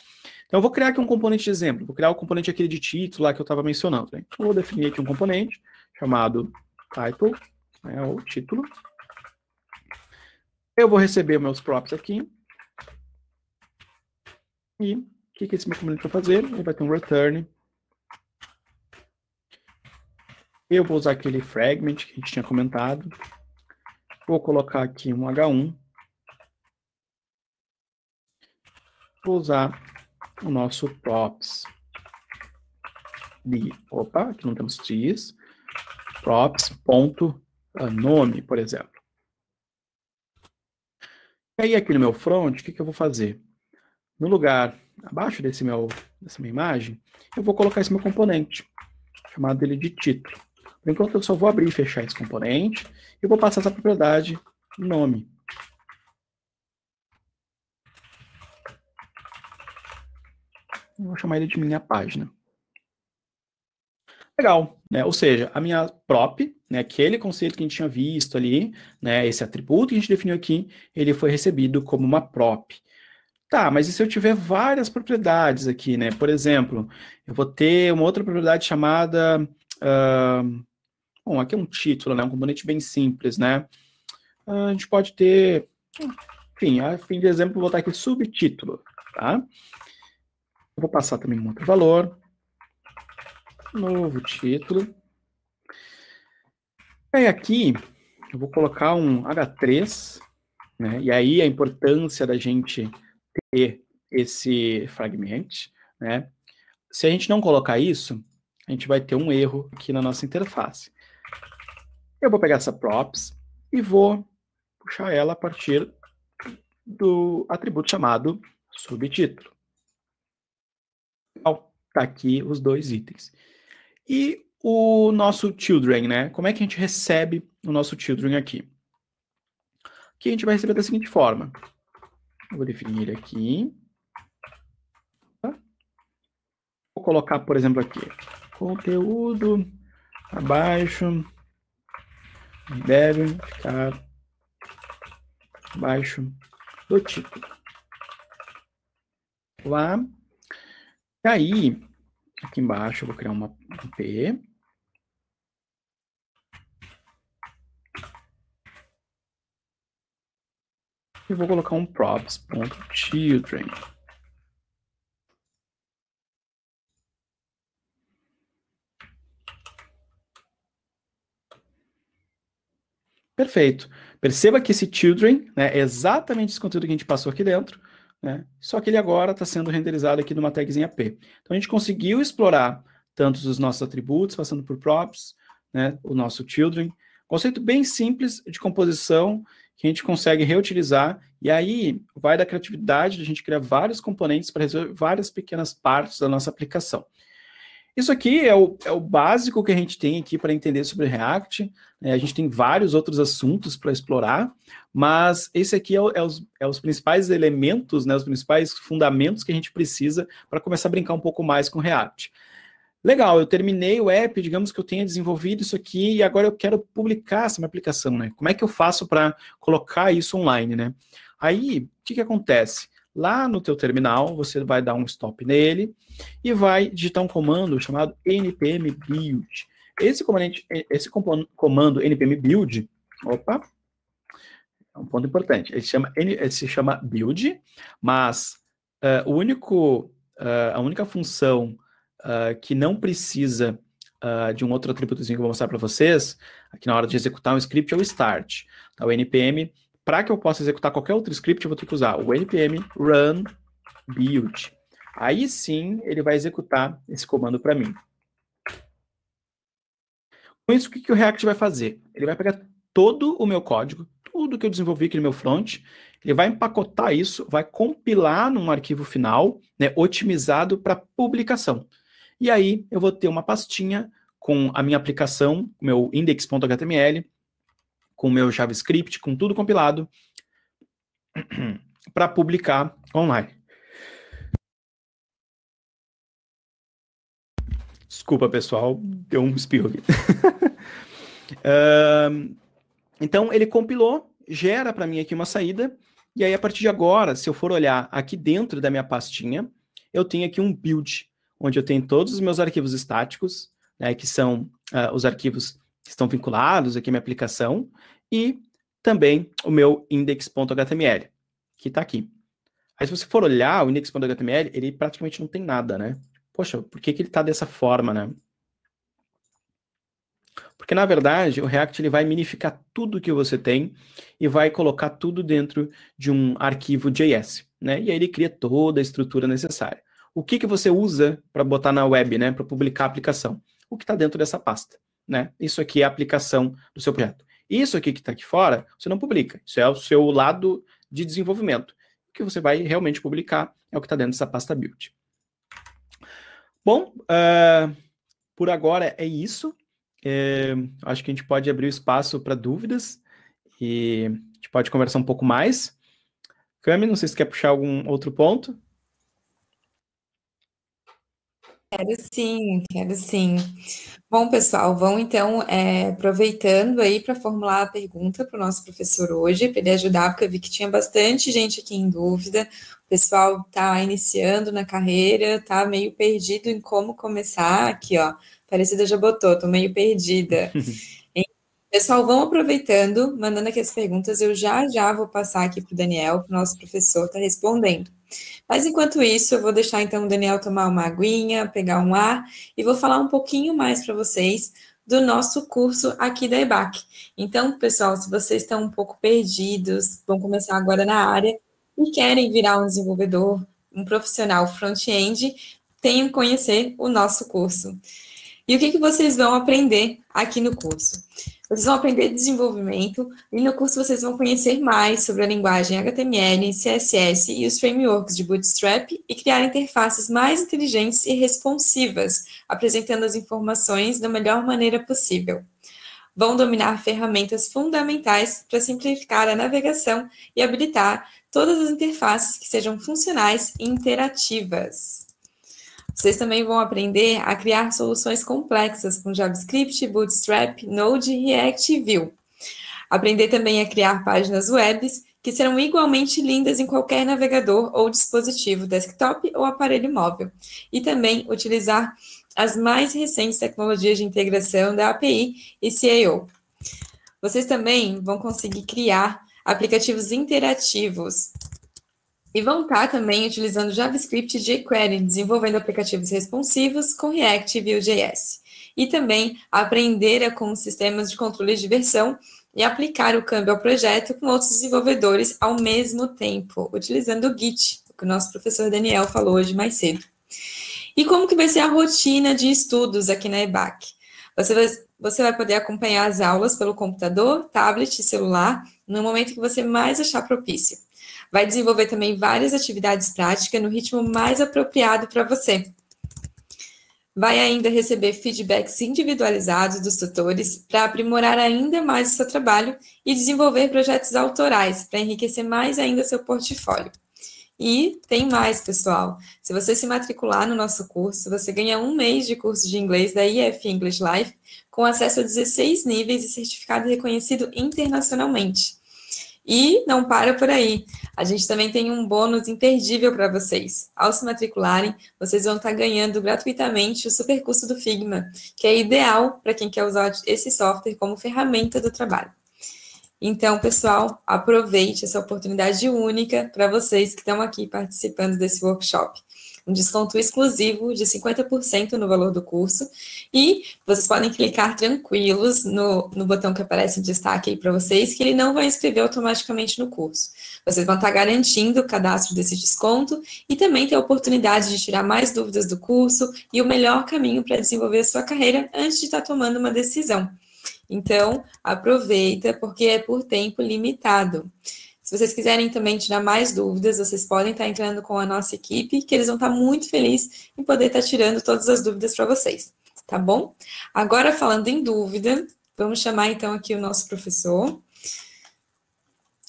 Então, eu vou criar aqui um componente de exemplo. Vou criar o componente aquele de título lá que eu estava mencionando. Né? Então, eu vou definir aqui um componente chamado title, né, ou título. Eu vou receber meus props aqui. E o que esse meu componente vai fazer? Ele vai ter um return. Eu vou usar aquele fragment que a gente tinha comentado. Vou colocar aqui um H1. Vou usar o nosso props de... Opa, aqui não temos X. Props.nome, por exemplo. E aí aqui no meu front, o que eu vou fazer? No lugar abaixo dessa minha imagem, eu vou colocar esse meu componente, chamado ele de título. Por enquanto eu só vou abrir e fechar esse componente, e vou passar essa propriedade nome. Eu vou chamar ele de minha página. Legal, né? Ou seja, a minha prop, né, aquele conceito que a gente tinha visto ali, né, esse atributo que a gente definiu aqui, ele foi recebido como uma prop. Tá, mas e se eu tiver várias propriedades aqui, né? Por exemplo, eu vou ter uma outra propriedade chamada... bom, aqui é um título, né? Um componente bem simples, né? A gente pode ter... Enfim, a fim de exemplo, vou botar aqui subtítulo, tá? Eu vou passar também um outro valor. Novo título. E aqui, eu vou colocar um H3, né? E aí a importância da gente ter esse fragment, né? Se a gente não colocar isso, a gente vai ter um erro aqui na nossa interface. Eu vou pegar essa props e vou puxar ela a partir do atributo chamado subtítulo. Então, tá aqui os dois itens. E o nosso children, né? Como é que a gente recebe o nosso children aqui? Aqui a gente vai receber da seguinte forma. Eu vou definir ele aqui. Tá? Vou colocar, por exemplo, aqui. Conteúdo abaixo. Deve ficar abaixo do título. Lá. E aí, aqui embaixo eu vou criar um P. E vou colocar um props.children. Perfeito. Perceba que esse children, né, é exatamente esse conteúdo que a gente passou aqui dentro, né, só que ele agora está sendo renderizado aqui numa tagzinha P. Então a gente conseguiu explorar tanto os nossos atributos, passando por props, né, o nosso children. Conceito bem simples de composição que a gente consegue reutilizar, e aí vai da criatividade de a gente criar vários componentes para resolver várias pequenas partes da nossa aplicação. Isso aqui é o básico que a gente tem aqui para entender sobre React, né? A gente tem vários outros assuntos para explorar, mas esse aqui é os principais elementos, né, os principais fundamentos que a gente precisa para começar a brincar um pouco mais com React. Legal, eu terminei o app, digamos que eu tenha desenvolvido isso aqui e agora eu quero publicar essa minha aplicação, né? Como é que eu faço para colocar isso online, né? Aí, o que acontece? Lá no teu terminal, você vai dar um stop nele e vai digitar um comando chamado npm build. Esse comando npm build, opa, é um ponto importante, ele se chama build, mas a única função que não precisa de um outro atributozinho que eu vou mostrar para vocês, aqui na hora de executar um script, é o start. Então, o npm, para que eu possa executar qualquer outro script, eu vou ter que usar o npm run build. Aí sim, ele vai executar esse comando para mim. Com isso, o que o React vai fazer? Ele vai pegar todo o meu código, tudo que eu desenvolvi aqui no meu front, ele vai empacotar isso, vai compilar num arquivo final, né, otimizado para publicação. E aí eu vou ter uma pastinha com a minha aplicação, meu index.html, com o meu JavaScript, com tudo compilado, para publicar online. Desculpa, pessoal, deu um espirro aqui. Então, ele compilou, gera para mim aqui uma saída, e aí, a partir de agora, se eu for olhar aqui dentro da minha pastinha, eu tenho aqui um build, onde eu tenho todos os meus arquivos estáticos, né, que são os arquivos que estão vinculados aqui à minha aplicação, e também o meu index.html, que está aqui. Aí, se você for olhar o index.html, ele praticamente não tem nada, né? Poxa, por que ele está dessa forma, né? Porque, na verdade, o React ele vai minificar tudo que você tem e vai colocar tudo dentro de um arquivo JS, né? E aí ele cria toda a estrutura necessária. O que você usa para botar na web, né? Para publicar a aplicação? O que está dentro dessa pasta, né? Isso aqui é a aplicação do seu projeto. Isso aqui que está aqui fora, você não publica. Isso é o seu lado de desenvolvimento. O que você vai realmente publicar é o que está dentro dessa pasta build. Bom, por agora é isso. Acho que a gente pode abrir o espaço para dúvidas e a gente pode conversar um pouco mais. Cami, não sei se quer puxar algum outro ponto. Quero sim, quero sim. Bom, pessoal, vão então aproveitando aí para formular a pergunta para o nosso professor hoje, para ele ajudar, porque eu vi que tinha bastante gente aqui em dúvida. O pessoal está iniciando na carreira, está meio perdido em como começar. Aqui, ó, Aparecida já botou, estou meio perdida. Pessoal, vão aproveitando, mandando aqui as perguntas. Eu já vou passar aqui para o Daniel, que o nosso professor está respondendo. Mas enquanto isso, eu vou deixar então o Daniel tomar uma aguinha, pegar um ar e vou falar um pouquinho mais para vocês do nosso curso aqui da EBAC. Então, pessoal, se vocês estão um pouco perdidos, vão começar agora na área e querem virar um desenvolvedor, um profissional front-end, tenham que conhecer o nosso curso. E o que vocês vão aprender aqui no curso? Vocês vão aprender desenvolvimento e no curso vocês vão conhecer mais sobre a linguagem HTML, CSS e os frameworks de Bootstrap e criar interfaces mais inteligentes e responsivas, apresentando as informações da melhor maneira possível. Vão dominar ferramentas fundamentais para simplificar a navegação e habilitar todas as interfaces que sejam funcionais e interativas. Vocês também vão aprender a criar soluções complexas com JavaScript, Bootstrap, Node, React e Vue. Aprender também a criar páginas web que serão igualmente lindas em qualquer navegador ou dispositivo desktop ou aparelho móvel. E também utilizar as mais recentes tecnologias de integração da API e CAO. Vocês também vão conseguir criar aplicativos interativos e vão estar também utilizando JavaScript e jQuery, desenvolvendo aplicativos responsivos com React e Vue.js. E também aprender com sistemas de controle de versão e aplicar o câmbio ao projeto com outros desenvolvedores ao mesmo tempo, utilizando o Git, que o nosso professor Daniel falou hoje mais cedo. E como que vai ser a rotina de estudos aqui na EBAC? Você vai poder acompanhar as aulas pelo computador, tablet e celular no momento que você mais achar propício. Vai desenvolver também várias atividades práticas no ritmo mais apropriado para você. Vai ainda receber feedbacks individualizados dos tutores para aprimorar ainda mais o seu trabalho e desenvolver projetos autorais para enriquecer mais ainda seu portfólio. E tem mais, pessoal. Se você se matricular no nosso curso, você ganha 1 mês de curso de inglês da IF English Life, com acesso a 16 níveis e certificado reconhecido internacionalmente. E não para por aí. A gente também tem um bônus imperdível para vocês. Ao se matricularem, vocês vão estar ganhando gratuitamente o super curso do Figma, que é ideal para quem quer usar esse software como ferramenta do trabalho. Então, pessoal, aproveite essa oportunidade única para vocês que estão aqui participando desse workshop. Um desconto exclusivo de 50% no valor do curso. E vocês podem clicar tranquilos no botão que aparece em destaque aí para vocês, que ele não vai inscrever automaticamente no curso. Vocês vão estar garantindo o cadastro desse desconto e também ter a oportunidade de tirar mais dúvidas do curso e o melhor caminho para desenvolver a sua carreira antes de estar tomando uma decisão. Então, aproveita, porque é por tempo limitado. Se vocês quiserem também tirar mais dúvidas, vocês podem estar entrando com a nossa equipe, que eles vão estar muito felizes em poder estar tirando todas as dúvidas para vocês, tá bom? Agora, falando em dúvida, vamos chamar então aqui o nosso professor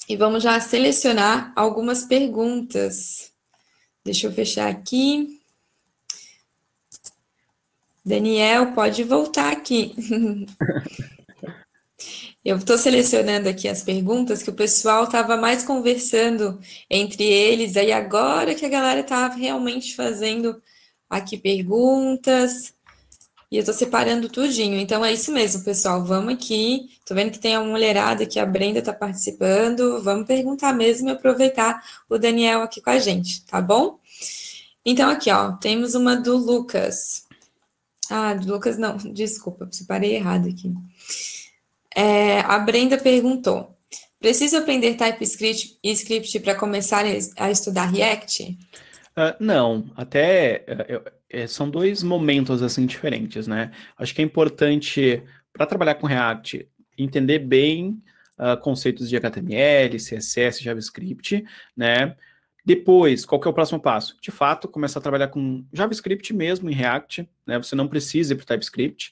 e vamos já selecionar algumas perguntas. Deixa eu fechar aqui. Daniel, pode voltar aqui. Eu estou selecionando aqui as perguntas que o pessoal estava mais conversando entre eles, aí agora que a galera está realmente fazendo aqui perguntas, e eu estou separando tudinho. Então é isso mesmo, pessoal, vamos aqui. Estou vendo que tem uma mulherada aqui, a Brenda está participando, vamos perguntar mesmo e aproveitar o Daniel aqui com a gente, tá bom? Então aqui, ó, temos uma do Lucas. Ah, do Lucas não, desculpa, separei errado aqui. A Brenda perguntou: preciso aprender TypeScript para começar a estudar React? Não, até são dois momentos assim diferentes, né? Acho que é importante para trabalhar com React entender bem conceitos de HTML, CSS, JavaScript, né? Depois, qual que é o próximo passo? De fato, começar a trabalhar com JavaScript mesmo em React, né? Você não precisa ir para o TypeScript.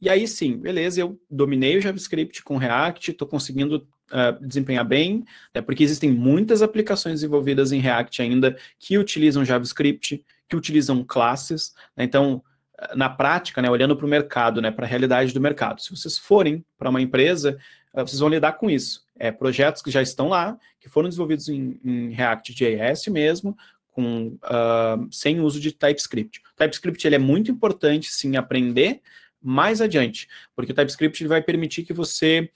E aí sim, beleza, eu dominei o JavaScript com React, estou conseguindo desempenhar bem, né? Porque existem muitas aplicações desenvolvidas em React ainda que utilizam JavaScript, que utilizam classes, né? Então, na prática, né, olhando para o mercado, né, para a realidade do mercado, se vocês forem para uma empresa, vocês vão lidar com isso. Projetos que já estão lá, que foram desenvolvidos em React.js mesmo, sem uso de TypeScript. O TypeScript ele é muito importante, sim, aprender mais adiante, porque o TypeScript ele vai permitir que você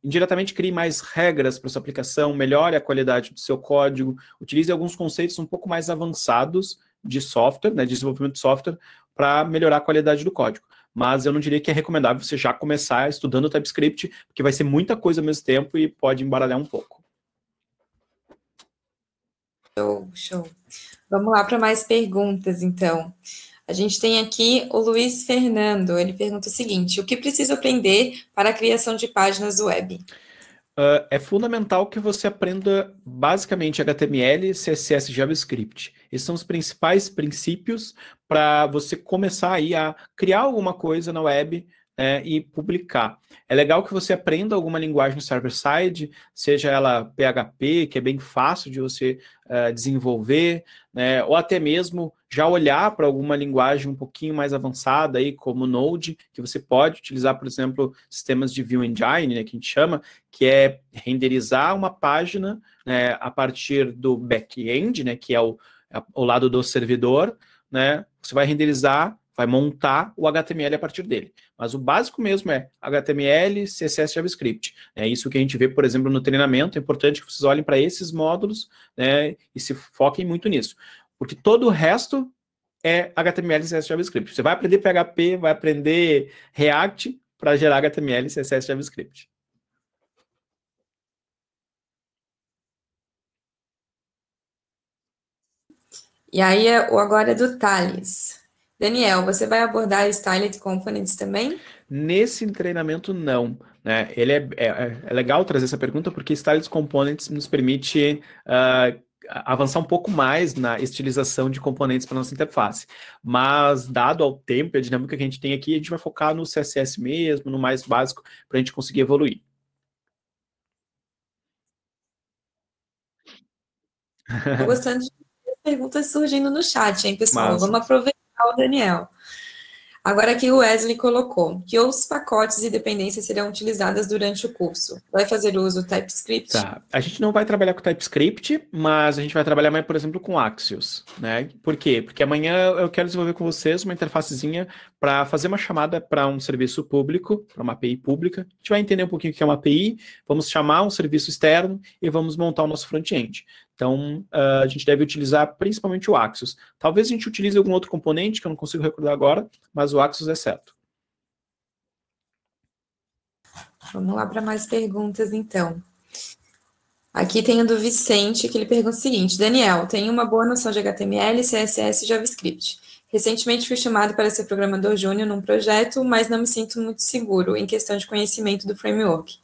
indiretamente crie mais regras para sua aplicação, melhore a qualidade do seu código, utilize alguns conceitos um pouco mais avançados de software, né, de desenvolvimento de software, para melhorar a qualidade do código. Mas eu não diria que é recomendável você já começar estudando TypeScript, porque vai ser muita coisa ao mesmo tempo e pode embaralhar um pouco. Show. Vamos lá para mais perguntas, então. A gente tem aqui o Luiz Fernando, ele pergunta o seguinte: o que preciso aprender para a criação de páginas web? É fundamental que você aprenda basicamente HTML, CSS e JavaScript. Esses são os principais princípios para você começar aí a criar alguma coisa na web, e publicar. É legal que você aprenda alguma linguagem server-side, seja ela PHP, que é bem fácil de você desenvolver, né, ou até mesmo já olhar para alguma linguagem um pouquinho mais avançada, aí, como Node, que você pode utilizar, por exemplo, sistemas de View Engine, né, que a gente chama, que é renderizar uma página, né, a partir do back-end, né, que é o lado do servidor, né, você vai renderizar, vai montar o HTML a partir dele. Mas o básico mesmo é HTML, CSS, JavaScript. É isso que a gente vê, por exemplo, no treinamento. É importante que vocês olhem para esses módulos, né, e se foquem muito nisso. Porque todo o resto é HTML, CSS, JavaScript. Você vai aprender PHP, vai aprender React para gerar HTML, CSS, JavaScript. E aí, agora é do Thales. Daniel, você vai abordar Styled Components também? Nesse treinamento, não. Né? Ele é legal trazer essa pergunta porque Styled Components nos permite avançar um pouco mais na estilização de componentes para nossa interface. Mas, dado ao tempo e a dinâmica que a gente tem aqui, a gente vai focar no CSS mesmo, no mais básico, para a gente conseguir evoluir. Estou gostando de perguntas surgindo no chat, hein, pessoal? Mas, Vamos aproveitar o Daniel. Agora aqui o Wesley colocou que outros pacotes e dependências serão utilizadas durante o curso. Vai fazer uso do TypeScript? tá. A gente não vai trabalhar com TypeScript, mas a gente vai trabalhar mais, por exemplo, com Axios, né? Por quê? Porque amanhã eu quero desenvolver com vocês uma interfacezinha para fazer uma chamada para um serviço público, para uma API pública. A gente vai entender um pouquinho o que é uma API, vamos chamar um serviço externo e vamos montar o nosso front-end. Então, a gente deve utilizar principalmente o Axios. Talvez a gente utilize algum outro componente que eu não consigo recordar agora, mas o Axios é certo. Vamos lá para mais perguntas, então. Aqui tem o do Vicente, que ele pergunta o seguinte: Daniel, tenho uma boa noção de HTML, CSS e JavaScript. Recentemente fui chamado para ser programador júnior num projeto, mas não me sinto muito seguro em questão de conhecimento do framework.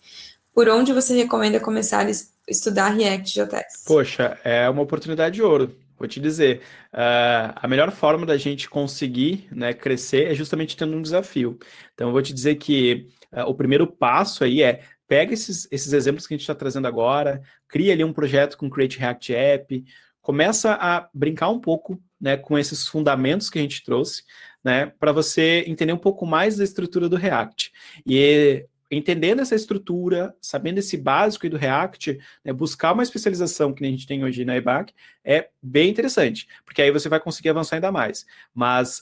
Por onde você recomenda começar a estudar React.js? Poxa, é uma oportunidade de ouro. Vou te dizer, a melhor forma da gente conseguir, né, crescer é justamente tendo um desafio. Então, eu vou te dizer que o primeiro passo aí é pega esses exemplos que a gente está trazendo agora, cria ali um projeto com Create React App, começa a brincar um pouco, né, com esses fundamentos que a gente trouxe, né, para você entender um pouco mais da estrutura do React. E entendendo essa estrutura, sabendo esse básico aí do React, né, buscar uma especialização que a gente tem hoje na EBAC é bem interessante, porque aí você vai conseguir avançar ainda mais. Mas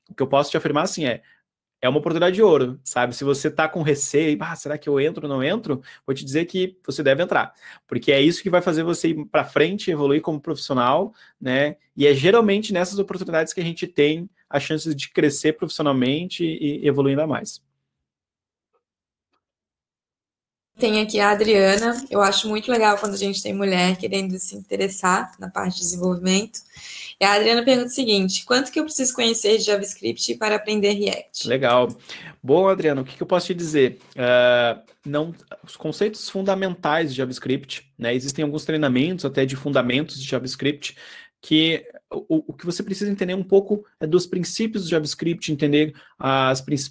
o que eu posso te afirmar assim é uma oportunidade de ouro, sabe? Se você tá com receio, será que eu entro ou não entro? Vou te dizer que você deve entrar, porque é isso que vai fazer você ir para frente, evoluir como profissional, né? E é geralmente nessas oportunidades que a gente tem a chance de crescer profissionalmente e evoluir ainda mais. Tem aqui a Adriana. Eu acho muito legal quando a gente tem mulher querendo se interessar na parte de desenvolvimento. E a Adriana pergunta o seguinte: quanto que eu preciso conhecer de JavaScript para aprender React? Legal. Bom, Adriano, o que eu posso te dizer? Os conceitos fundamentais de JavaScript, né? Existem alguns treinamentos até de fundamentos de JavaScript que o que você precisa entender um pouco é dos princípios do JavaScript, entender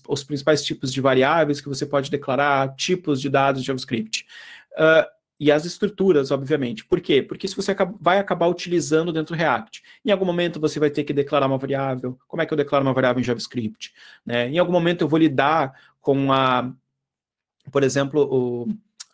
os principais tipos de variáveis que você pode declarar, tipos de dados de JavaScript. E as estruturas, obviamente. Por quê? Porque se você vai acabar utilizando dentro do React. Em algum momento você vai ter que declarar uma variável. Como é que eu declaro uma variável em JavaScript? Né? Em algum momento eu vou lidar com por exemplo,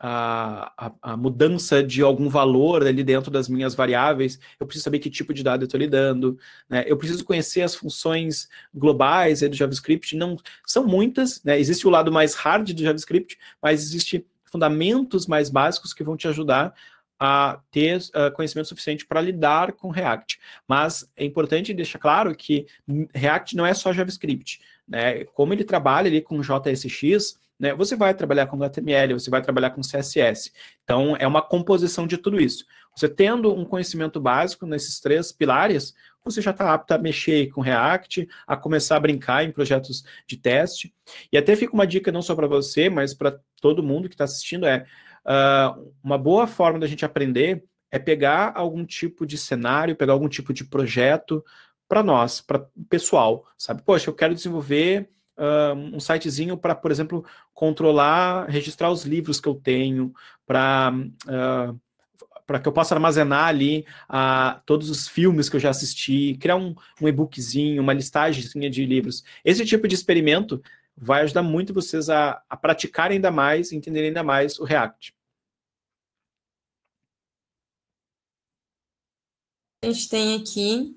a mudança de algum valor ali dentro das minhas variáveis. Eu preciso saber que tipo de dado eu estou lidando. Né? Eu preciso conhecer as funções globais do JavaScript. Não são muitas. Né? Existe o lado mais hard do JavaScript, mas existe fundamentos mais básicos que vão te ajudar a ter conhecimento suficiente para lidar com React. Mas é importante deixar claro que React não é só JavaScript. Né? Como ele trabalha ali com JSX, né, você vai trabalhar com HTML, você vai trabalhar com CSS. Então, é uma composição de tudo isso. Você tendo um conhecimento básico nesses três pilares, você já está apto a mexer com React, a começar a brincar em projetos de teste. E até fica uma dica não só para você, mas para todo mundo que está assistindo, uma boa forma da gente aprender é pegar algum tipo de cenário, pegar algum tipo de projeto para nós, para o pessoal, sabe? Poxa, eu quero desenvolver um sitezinho para, por exemplo, controlar, registrar os livros que eu tenho, para que eu possa armazenar ali todos os filmes que eu já assisti, criar um e-bookzinho, uma listagemzinha de livros. Esse tipo de experimento vai ajudar muito vocês a praticarem ainda mais, entenderem ainda mais o React. A gente tem aqui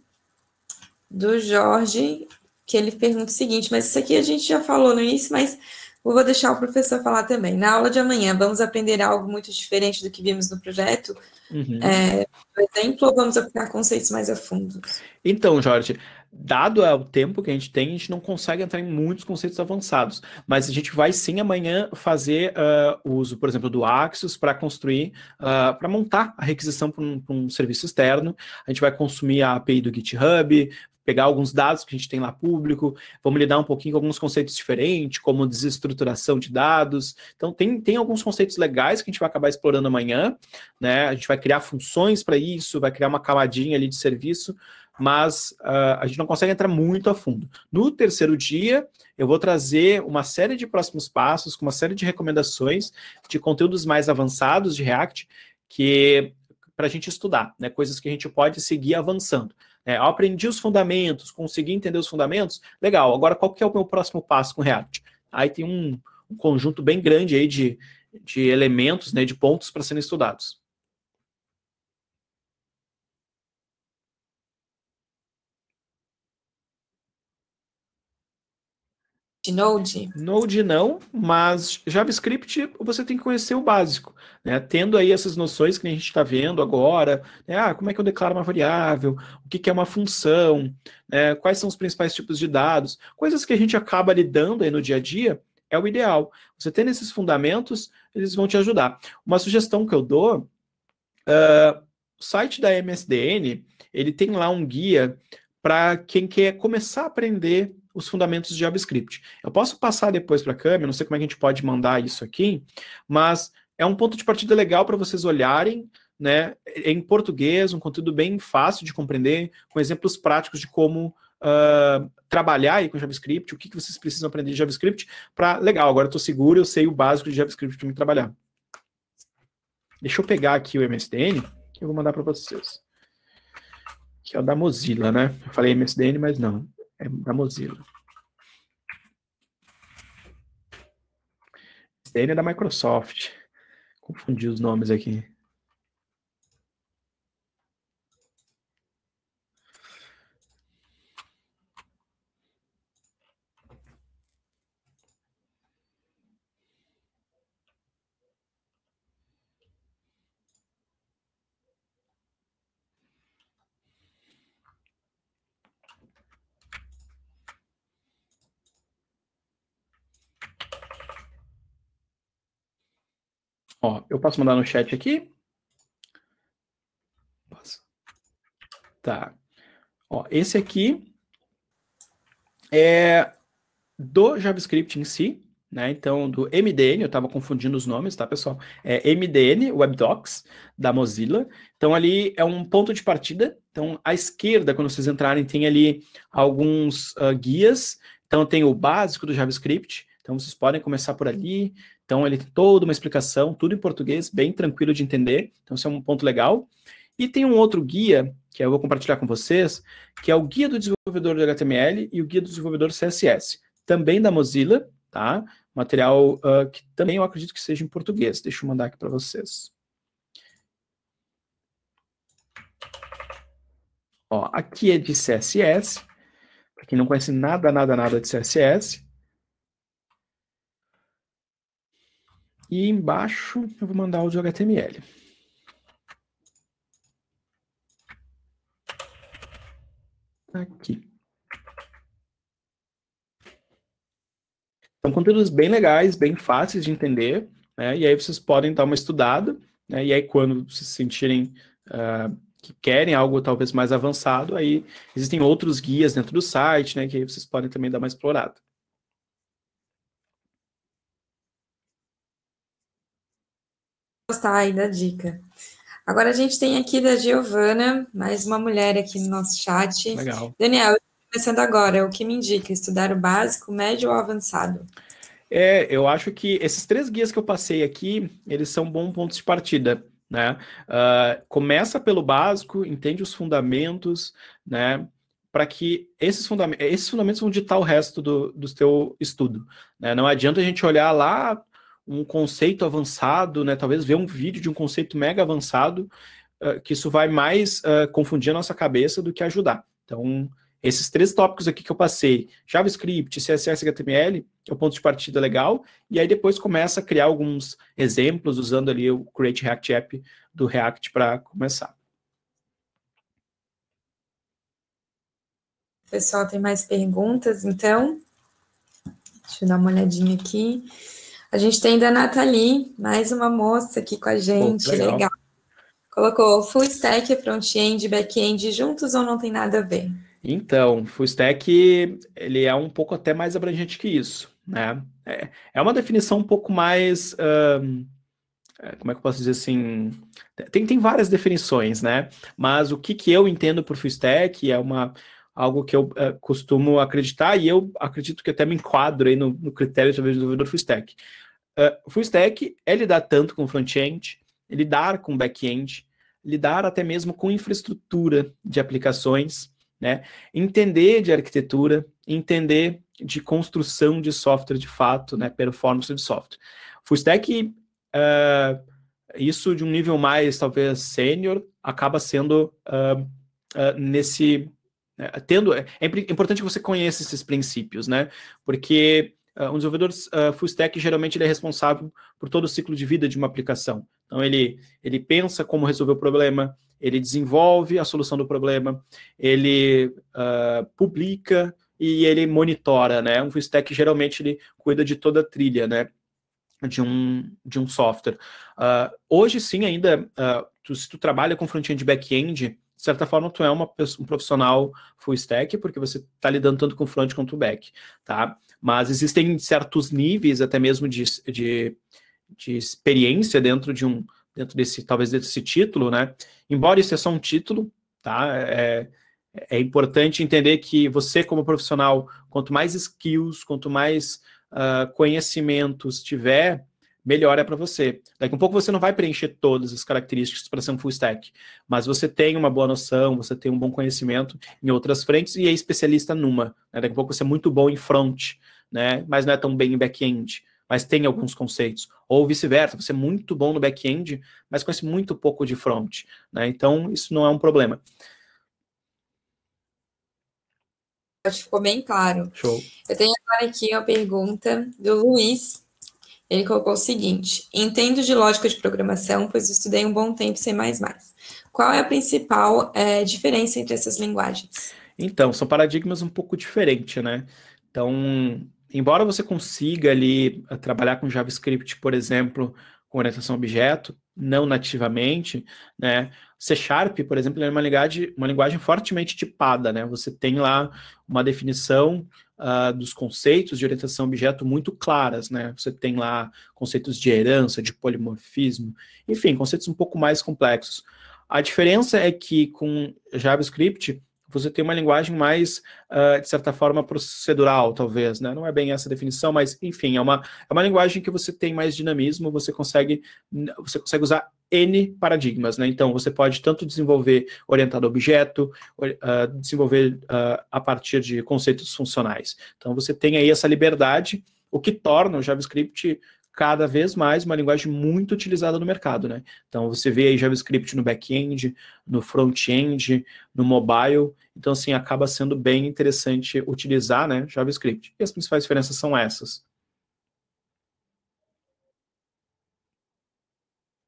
do Jorge, que ele pergunta o seguinte, mas isso aqui a gente já falou no início, mas vou deixar o professor falar também. Na aula de amanhã, vamos aprender algo muito diferente do que vimos no projeto? Por exemplo, ou vamos aplicar conceitos mais a fundo? Então, Jorge, dado o tempo que a gente não consegue entrar em muitos conceitos avançados, mas a gente vai sim amanhã fazer uso, por exemplo, do Axios para construir, para montar a requisição para um serviço externo. A gente vai consumir a API do GitHub, pegar alguns dados que a gente tem lá público, vamos lidar um pouquinho com alguns conceitos diferentes, como desestruturação de dados. Então, tem alguns conceitos legais que a gente vai acabar explorando amanhã, né? A gente vai criar funções para isso, vai criar uma camadinha ali de serviço, mas a gente não consegue entrar muito a fundo. No terceiro dia, eu vou trazer uma série de próximos passos, com uma série de recomendações de conteúdos mais avançados de React, que para a gente estudar, né? Coisas que a gente pode seguir avançando. Eu aprendi os fundamentos, consegui entender os fundamentos, legal, agora qual que é o meu próximo passo com React? Aí tem um conjunto bem grande aí de elementos, né, de pontos para serem estudados. De Node? Node não, mas JavaScript você tem que conhecer o básico, né? Tendo aí essas noções que a gente está vendo agora, né? Como é que eu declaro uma variável, o que é uma função, né? Quais são os principais tipos de dados, coisas que a gente acaba lidando aí no dia a dia, é o ideal. Você tendo esses fundamentos, eles vão te ajudar. Uma sugestão que eu dou, o site da MSDN, ele tem lá um guia para quem quer começar a aprender os fundamentos de JavaScript. Eu posso passar depois para a câmera, não sei como é que a gente pode mandar isso aqui, mas é um ponto de partida legal para vocês olharem, né, em português, um conteúdo bem fácil de compreender, com exemplos práticos de como trabalhar aí com JavaScript, o que vocês precisam aprender de JavaScript, para, legal, agora eu estou seguro, eu sei o básico de JavaScript para me trabalhar. Deixa eu pegar aqui o MSDN, que eu vou mandar para vocês. Que é o da Mozilla, né? Eu falei MSDN, mas não. É da Mozilla. MSDN é da Microsoft. Confundi os nomes aqui. Ó, eu posso mandar no chat aqui? Posso. Tá. Ó, esse aqui é do JavaScript em si, né? Então, do MDN, eu estava confundindo os nomes, tá, pessoal? É MDN, WebDocs, da Mozilla. Então, ali é um ponto de partida. Então, à esquerda, quando vocês entrarem, tem ali alguns guias. Então, tem o básico do JavaScript. Então, vocês podem começar por ali. Então, ele tem toda uma explicação, tudo em português, bem tranquilo de entender. Então, isso é um ponto legal. E tem um outro guia, que eu vou compartilhar com vocês, que é o Guia do Desenvolvedor de HTML e o Guia do Desenvolvedor CSS. Também da Mozilla, tá? Material que também eu acredito que seja em português. Deixa eu mandar aqui para vocês. Ó, aqui é de CSS. Para quem não conhece nada de CSS. E embaixo eu vou mandar o de HTML. Aqui. São conteúdos bem legais, bem fáceis de entender, né? E aí vocês podem dar uma estudada, né? E aí quando se sentirem que querem algo talvez mais avançado, aí existem outros guias dentro do site, né? Que aí vocês podem também dar uma explorada. Gostar aí da dica. Agora a gente tem aqui da Giovana, mais uma mulher aqui no nosso chat. Legal. Daniel, começando agora, o que me indica? Estudar o básico, médio ou avançado? Eu acho que esses 3 guias que eu passei aqui, eles são bons pontos de partida, né? Começa pelo básico, entende os fundamentos, né? Para que esses fundamentos vão ditar o resto do teu estudo, né? Não adianta a gente olhar lá um conceito avançado, né? Talvez ver um vídeo de um conceito mega avançado, que isso vai mais confundir a nossa cabeça do que ajudar. Então, esses 3 tópicos aqui que eu passei, JavaScript, CSS e HTML, é o ponto de partida legal, e aí depois começa a criar alguns exemplos usando ali o Create React App do React para começar. pessoal tem mais perguntas, então. Deixa eu dar uma olhadinha aqui. A gente tem da Nathalie, mais uma moça aqui com a gente, legal. Colocou full stack, front-end, back-end juntos ou não tem nada a ver? Então, full stack, ele é um pouco até mais abrangente que isso, né? É uma definição um pouco mais, como é que eu posso dizer assim? Tem várias definições, né? Mas o que eu entendo por full stack é algo que eu costumo acreditar, e eu acredito que até me enquadro aí no critério de desenvolvedor full stack. Full stack é lidar tanto com front-end, lidar com back-end, lidar até mesmo com infraestrutura de aplicações, né? Entender de arquitetura, entender de construção de software de fato, né? Performance de software. Full stack, isso de um nível mais, talvez, sênior, acaba sendo é importante que você conheça esses princípios, né? Porque um desenvolvedor full stack, geralmente, ele é responsável por todo o ciclo de vida de uma aplicação. Então, ele pensa como resolver o problema, ele desenvolve a solução do problema, ele publica e ele monitora, né? Um full stack, geralmente, ele cuida de toda a trilha, né? De um software. Hoje, sim, ainda, se tu trabalha com front-end e back-end, de certa forma, tu é um profissional full stack, porque você está lidando tanto com front quanto back, tá? Mas existem certos níveis, até mesmo de experiência dentro desse título, né? Embora isso é só um título, tá? É importante entender que você, como profissional, quanto mais skills, quanto mais conhecimentos tiver, melhor é para você. Daqui a um pouco você não vai preencher todas as características para ser um full stack, mas você tem uma boa noção, você tem um bom conhecimento em outras frentes e é especialista numa, né? Daqui a pouco você é muito bom em front, né? Mas não é tão bem em back-end, mas tem alguns conceitos. Ou vice-versa, você é muito bom no back-end, mas conhece muito pouco de front, né? Então, isso não é um problema. Acho que ficou bem claro. Show. Eu tenho agora aqui uma pergunta do Luiz. Ele colocou o seguinte: entendo de lógica de programação, pois estudei um bom tempo C++. Qual é a principal diferença entre essas linguagens? Então, são paradigmas um pouco diferentes, né? Então, embora você consiga ali trabalhar com JavaScript, por exemplo, com orientação a objeto, não nativamente, né? C#, por exemplo, é uma linguagem fortemente tipada, né? Você tem lá uma definição dos conceitos de orientação a objeto muito claras, né? Você tem lá conceitos de herança, de polimorfismo, enfim, conceitos um pouco mais complexos. A diferença é que com JavaScript você tem uma linguagem mais, de certa forma, procedural, talvez, né? Não é bem essa definição, mas, enfim, é uma linguagem que você tem mais dinamismo, você consegue usar N paradigmas, né? Então, você pode tanto desenvolver orientado a objeto, desenvolver a partir de conceitos funcionais. Então, você tem aí essa liberdade, o que torna o JavaScript cada vez mais uma linguagem muito utilizada no mercado, né? Então, você vê aí JavaScript no back-end, no front-end, no mobile. Então, assim, acaba sendo bem interessante utilizar, né, JavaScript. E as principais diferenças são essas.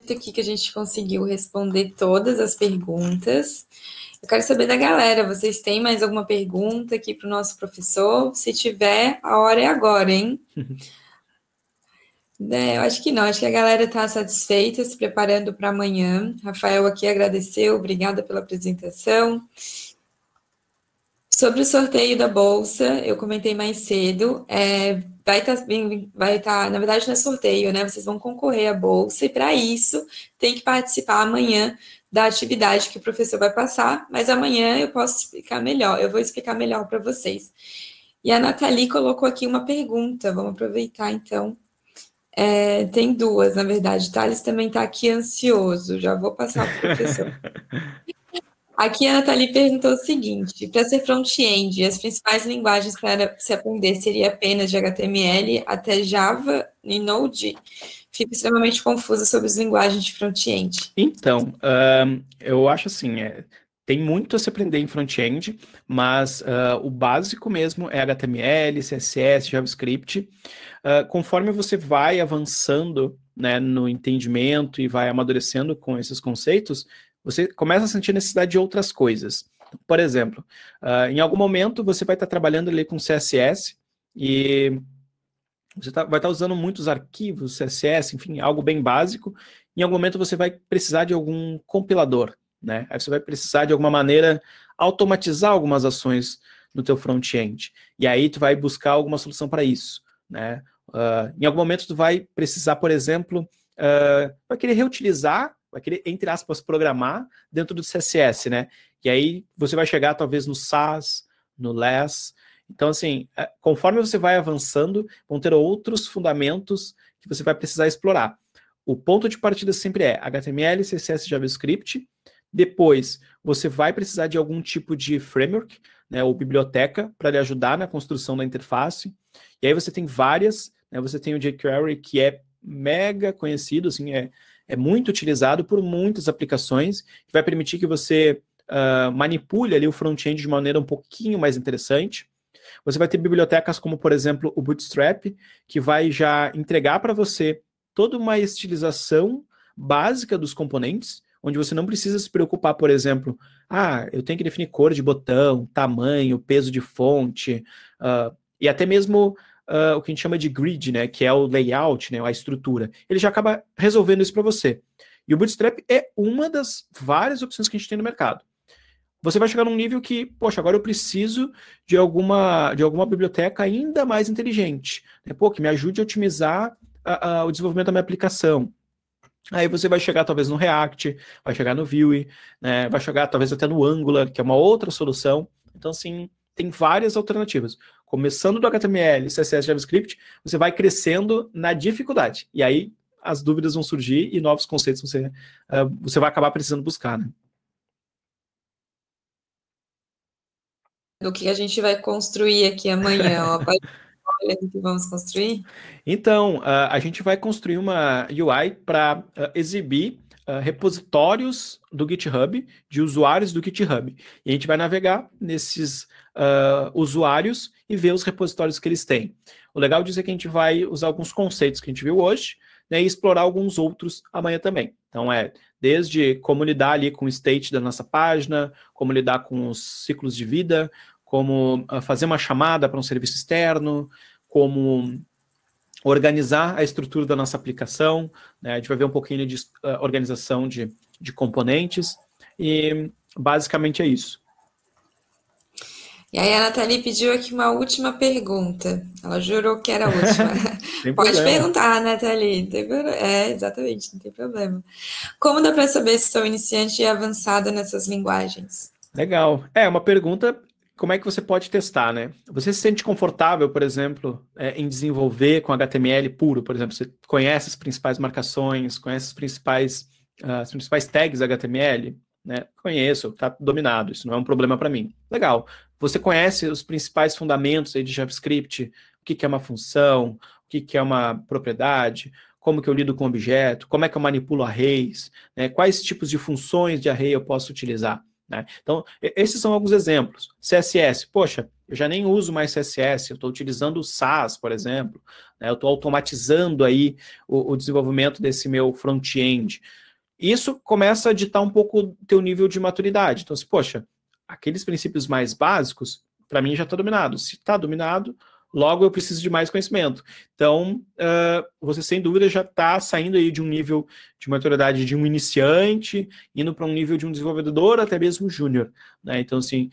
Aqui que a gente conseguiu responder todas as perguntas. Eu quero saber da galera, vocês têm mais alguma pergunta aqui para o nosso professor? Se tiver, a hora é agora, hein? Eu acho que não, acho que a galera está satisfeita, se preparando para amanhã. Rafael aqui agradeceu, obrigada pela apresentação. Sobre o sorteio da bolsa, eu comentei mais cedo, vai estar, na verdade não é sorteio, né? Vocês vão concorrer à bolsa e para isso tem que participar amanhã da atividade que o professor vai passar, mas amanhã eu posso explicar melhor, eu vou explicar melhor para vocês. E a Nathalie colocou aqui uma pergunta, vamos aproveitar então. Tem duas, na verdade. Thales também está aqui ansioso, já vou passar para o professor. Aqui a Nathalie perguntou o seguinte: para ser front-end, as principais linguagens para se aprender seria apenas de HTML até Java e Node? Fico extremamente confusa sobre as linguagens de front-end. Então, eu acho assim, tem muito a se aprender em front-end, mas o básico mesmo é HTML, CSS, JavaScript. Conforme você vai avançando, né, no entendimento e vai amadurecendo com esses conceitos, você começa a sentir necessidade de outras coisas. Por exemplo, em algum momento você vai estar trabalhando ali com CSS e você vai estar usando muitos arquivos, CSS, enfim, algo bem básico. Em algum momento você vai precisar de algum compilador, né? Aí você vai precisar de alguma maneira automatizar algumas ações no teu front-end. E aí tu vai buscar alguma solução para isso, né? Em algum momento tu vai precisar, por exemplo, vai querer reutilizar, vai querer, entre aspas, programar dentro do CSS, né? E aí você vai chegar talvez no SAS, no Less. Então, assim, conforme você vai avançando, vão ter outros fundamentos que você vai precisar explorar. O ponto de partida sempre é HTML, CSS, JavaScript. Depois, você vai precisar de algum tipo de framework, né, ou biblioteca, para lhe ajudar na construção da interface. E aí você tem várias, né, você tem o jQuery, que é mega conhecido, assim, é muito utilizado por muitas aplicações, que vai permitir que você manipule ali o front-end de maneira um pouquinho mais interessante. Você vai ter bibliotecas como, por exemplo, o Bootstrap, que vai já entregar para você toda uma estilização básica dos componentes, onde você não precisa se preocupar, por exemplo, eu tenho que definir cor de botão, tamanho, peso de fonte, e até mesmo o que a gente chama de grid, né, que é o layout, né, a estrutura. Ele já acaba resolvendo isso para você. E o Bootstrap é uma das várias opções que a gente tem no mercado. Você vai chegar num nível que, poxa, agora eu preciso de alguma biblioteca ainda mais inteligente, né? Pô, que me ajude a otimizar o desenvolvimento da minha aplicação. Aí você vai chegar talvez no React, vai chegar no Vue, né? Vai chegar talvez até no Angular, que é uma outra solução. Então, assim, tem várias alternativas. Começando do HTML, CSS, JavaScript, você vai crescendo na dificuldade. E aí as dúvidas vão surgir e novos conceitos você vai acabar precisando buscar, né? O que a gente vai construir aqui amanhã? Ó, pode falar o que vamos construir? Então, a gente vai construir uma UI para exibir repositórios do GitHub, de usuários do GitHub. E a gente vai navegar nesses usuários e ver os repositórios que eles têm. O legal disso é que a gente vai usar alguns conceitos que a gente viu hoje, né, e explorar alguns outros amanhã também. Então, desde como lidar ali com o state da nossa página, como lidar com os ciclos de vida, como fazer uma chamada para um serviço externo, como organizar a estrutura da nossa aplicação, né? A gente vai ver um pouquinho de organização de componentes, e basicamente é isso. E aí a Nathalie pediu aqui uma última pergunta. Ela jurou que era a última. Tem Pode problema. perguntar, Nathalie. Exatamente, não tem problema. Como dá para saber se sou iniciante e avançada nessas linguagens? Legal. Uma pergunta, como é que você pode testar, né? Você se sente confortável, por exemplo, em desenvolver com HTML puro, por exemplo, você conhece as principais marcações, conhece as principais tags HTML, né? Conheço, tá dominado, isso não é um problema para mim. Legal. Você conhece os principais fundamentos aí de JavaScript, o que é uma função, o que é uma propriedade, como que eu lido com objeto, como é que eu manipulo arrays, né? Quais tipos de funções de array eu posso utilizar, né? Então, esses são alguns exemplos. CSS, poxa, eu já nem uso mais CSS, eu estou utilizando o SAS, por exemplo, né? Eu estou automatizando aí o desenvolvimento desse meu front-end. Isso começa a ditar um pouco o teu nível de maturidade. Então, poxa, aqueles princípios mais básicos, para mim já está dominado. Se está dominado, logo eu preciso de mais conhecimento. Então, você sem dúvida já está saindo aí de um nível de maturidade de um iniciante, indo para um nível de um desenvolvedor, até mesmo júnior, né? Então, assim,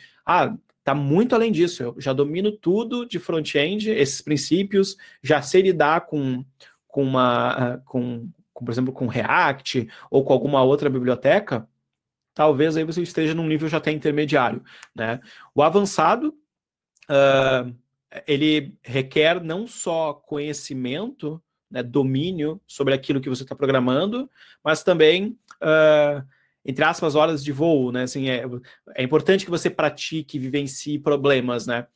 está muito além disso. Eu já domino tudo de front-end, esses princípios, já sei lidar com por exemplo, com React ou com alguma outra biblioteca. Talvez aí você esteja num nível já até intermediário, né? O avançado, ele requer não só conhecimento, né, domínio sobre aquilo que você está programando, mas também, entre aspas, horas de voo, né? Assim, é importante que você pratique e vivencie problemas, né?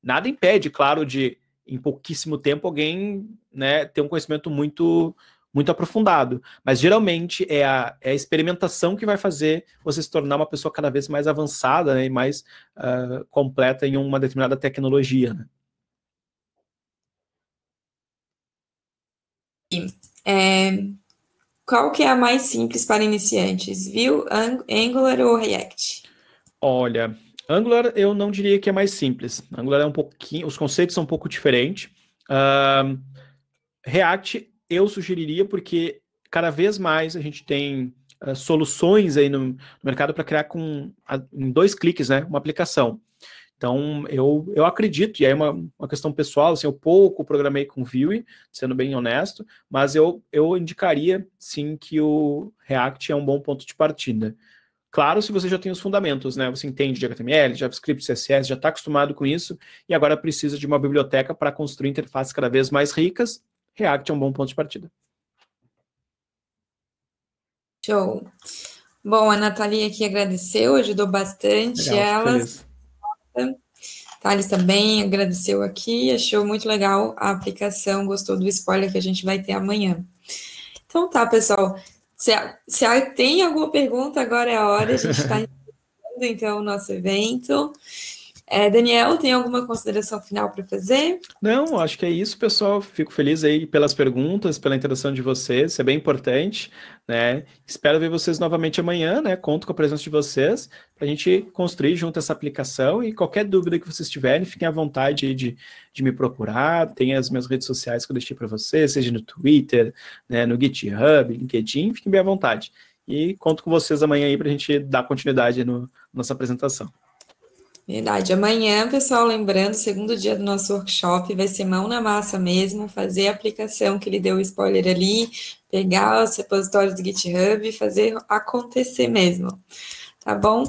Nada impede, claro, de em pouquíssimo tempo alguém, né, ter um conhecimento muito aprofundado, mas geralmente é a experimentação que vai fazer você se tornar uma pessoa cada vez mais avançada, né, e mais completa em uma determinada tecnologia, né? Qual que é a mais simples para iniciantes? Vue, Angular ou React? Olha, Angular eu não diria que é mais simples. Angular é um pouquinho, os conceitos são um pouco diferentes. Ah, React eu sugeriria porque cada vez mais a gente tem soluções aí no mercado para criar em 2 cliques, né, uma aplicação. Então, eu acredito, e aí é uma questão pessoal, assim, eu pouco programei com Vue, sendo bem honesto, mas eu indicaria, sim, que o React é um bom ponto de partida. Claro, se você já tem os fundamentos, né? Você entende de HTML, JavaScript, CSS, já está acostumado com isso, e agora precisa de uma biblioteca para construir interfaces cada vez mais ricas, React é um bom ponto de partida. Show. Bom, a Nathalie aqui agradeceu, ajudou bastante. Legal, fico Elas. feliz. Thales também agradeceu aqui, achou muito legal a aplicação, gostou do spoiler que a gente vai ter amanhã. Então tá, pessoal. Se tem alguma pergunta, agora é a hora, a gente está encerrando então o nosso evento. Daniel, tem alguma consideração final para fazer? Não, acho que é isso, pessoal. Fico feliz aí pelas perguntas, pela interação de vocês, isso é bem importante, né? Espero ver vocês novamente amanhã, né? Conto com a presença de vocês para a gente construir junto essa aplicação e qualquer dúvida que vocês tiverem, fiquem à vontade aí de me procurar. Tem as minhas redes sociais que eu deixei para vocês, seja no Twitter, né, no GitHub, LinkedIn, fiquem bem à vontade. E conto com vocês amanhã aí para a gente dar continuidade na nossa apresentação. Verdade. Amanhã, pessoal, lembrando, segundo dia do nosso workshop, vai ser mão na massa mesmo, fazer a aplicação que ele deu o spoiler ali, pegar os repositórios do GitHub e fazer acontecer mesmo. Tá bom?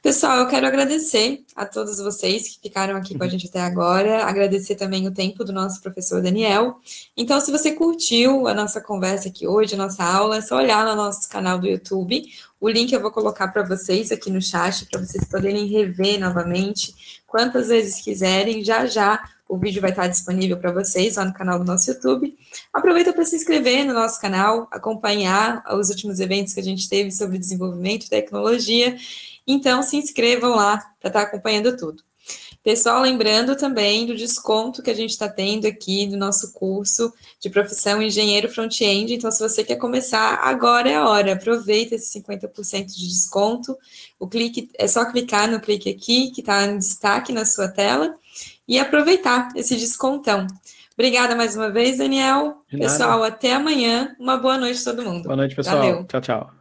Pessoal, eu quero agradecer a todos vocês que ficaram aqui com a gente até agora, agradecer também o tempo do nosso professor Daniel. Então, se você curtiu a nossa conversa aqui hoje, a nossa aula, é só olhar no nosso canal do YouTube. O link eu vou colocar para vocês aqui no chat, para vocês poderem rever novamente, quantas vezes quiserem, já o vídeo vai estar disponível para vocês lá no canal do nosso YouTube. Aproveita para se inscrever no nosso canal, acompanhar os últimos eventos que a gente teve sobre desenvolvimento e tecnologia. Então, se inscrevam lá para estar acompanhando tudo. Pessoal, lembrando também do desconto que a gente está tendo aqui no nosso curso de profissão engenheiro front-end. Então, se você quer começar, agora é a hora. Aproveita esse 50% de desconto. É só clicar no clique aqui, que está em destaque na sua tela, e aproveitar esse descontão. Obrigada mais uma vez, Daniel. Pessoal, até amanhã. Uma boa noite a todo mundo. Boa noite, pessoal. Valeu. Tchau, tchau.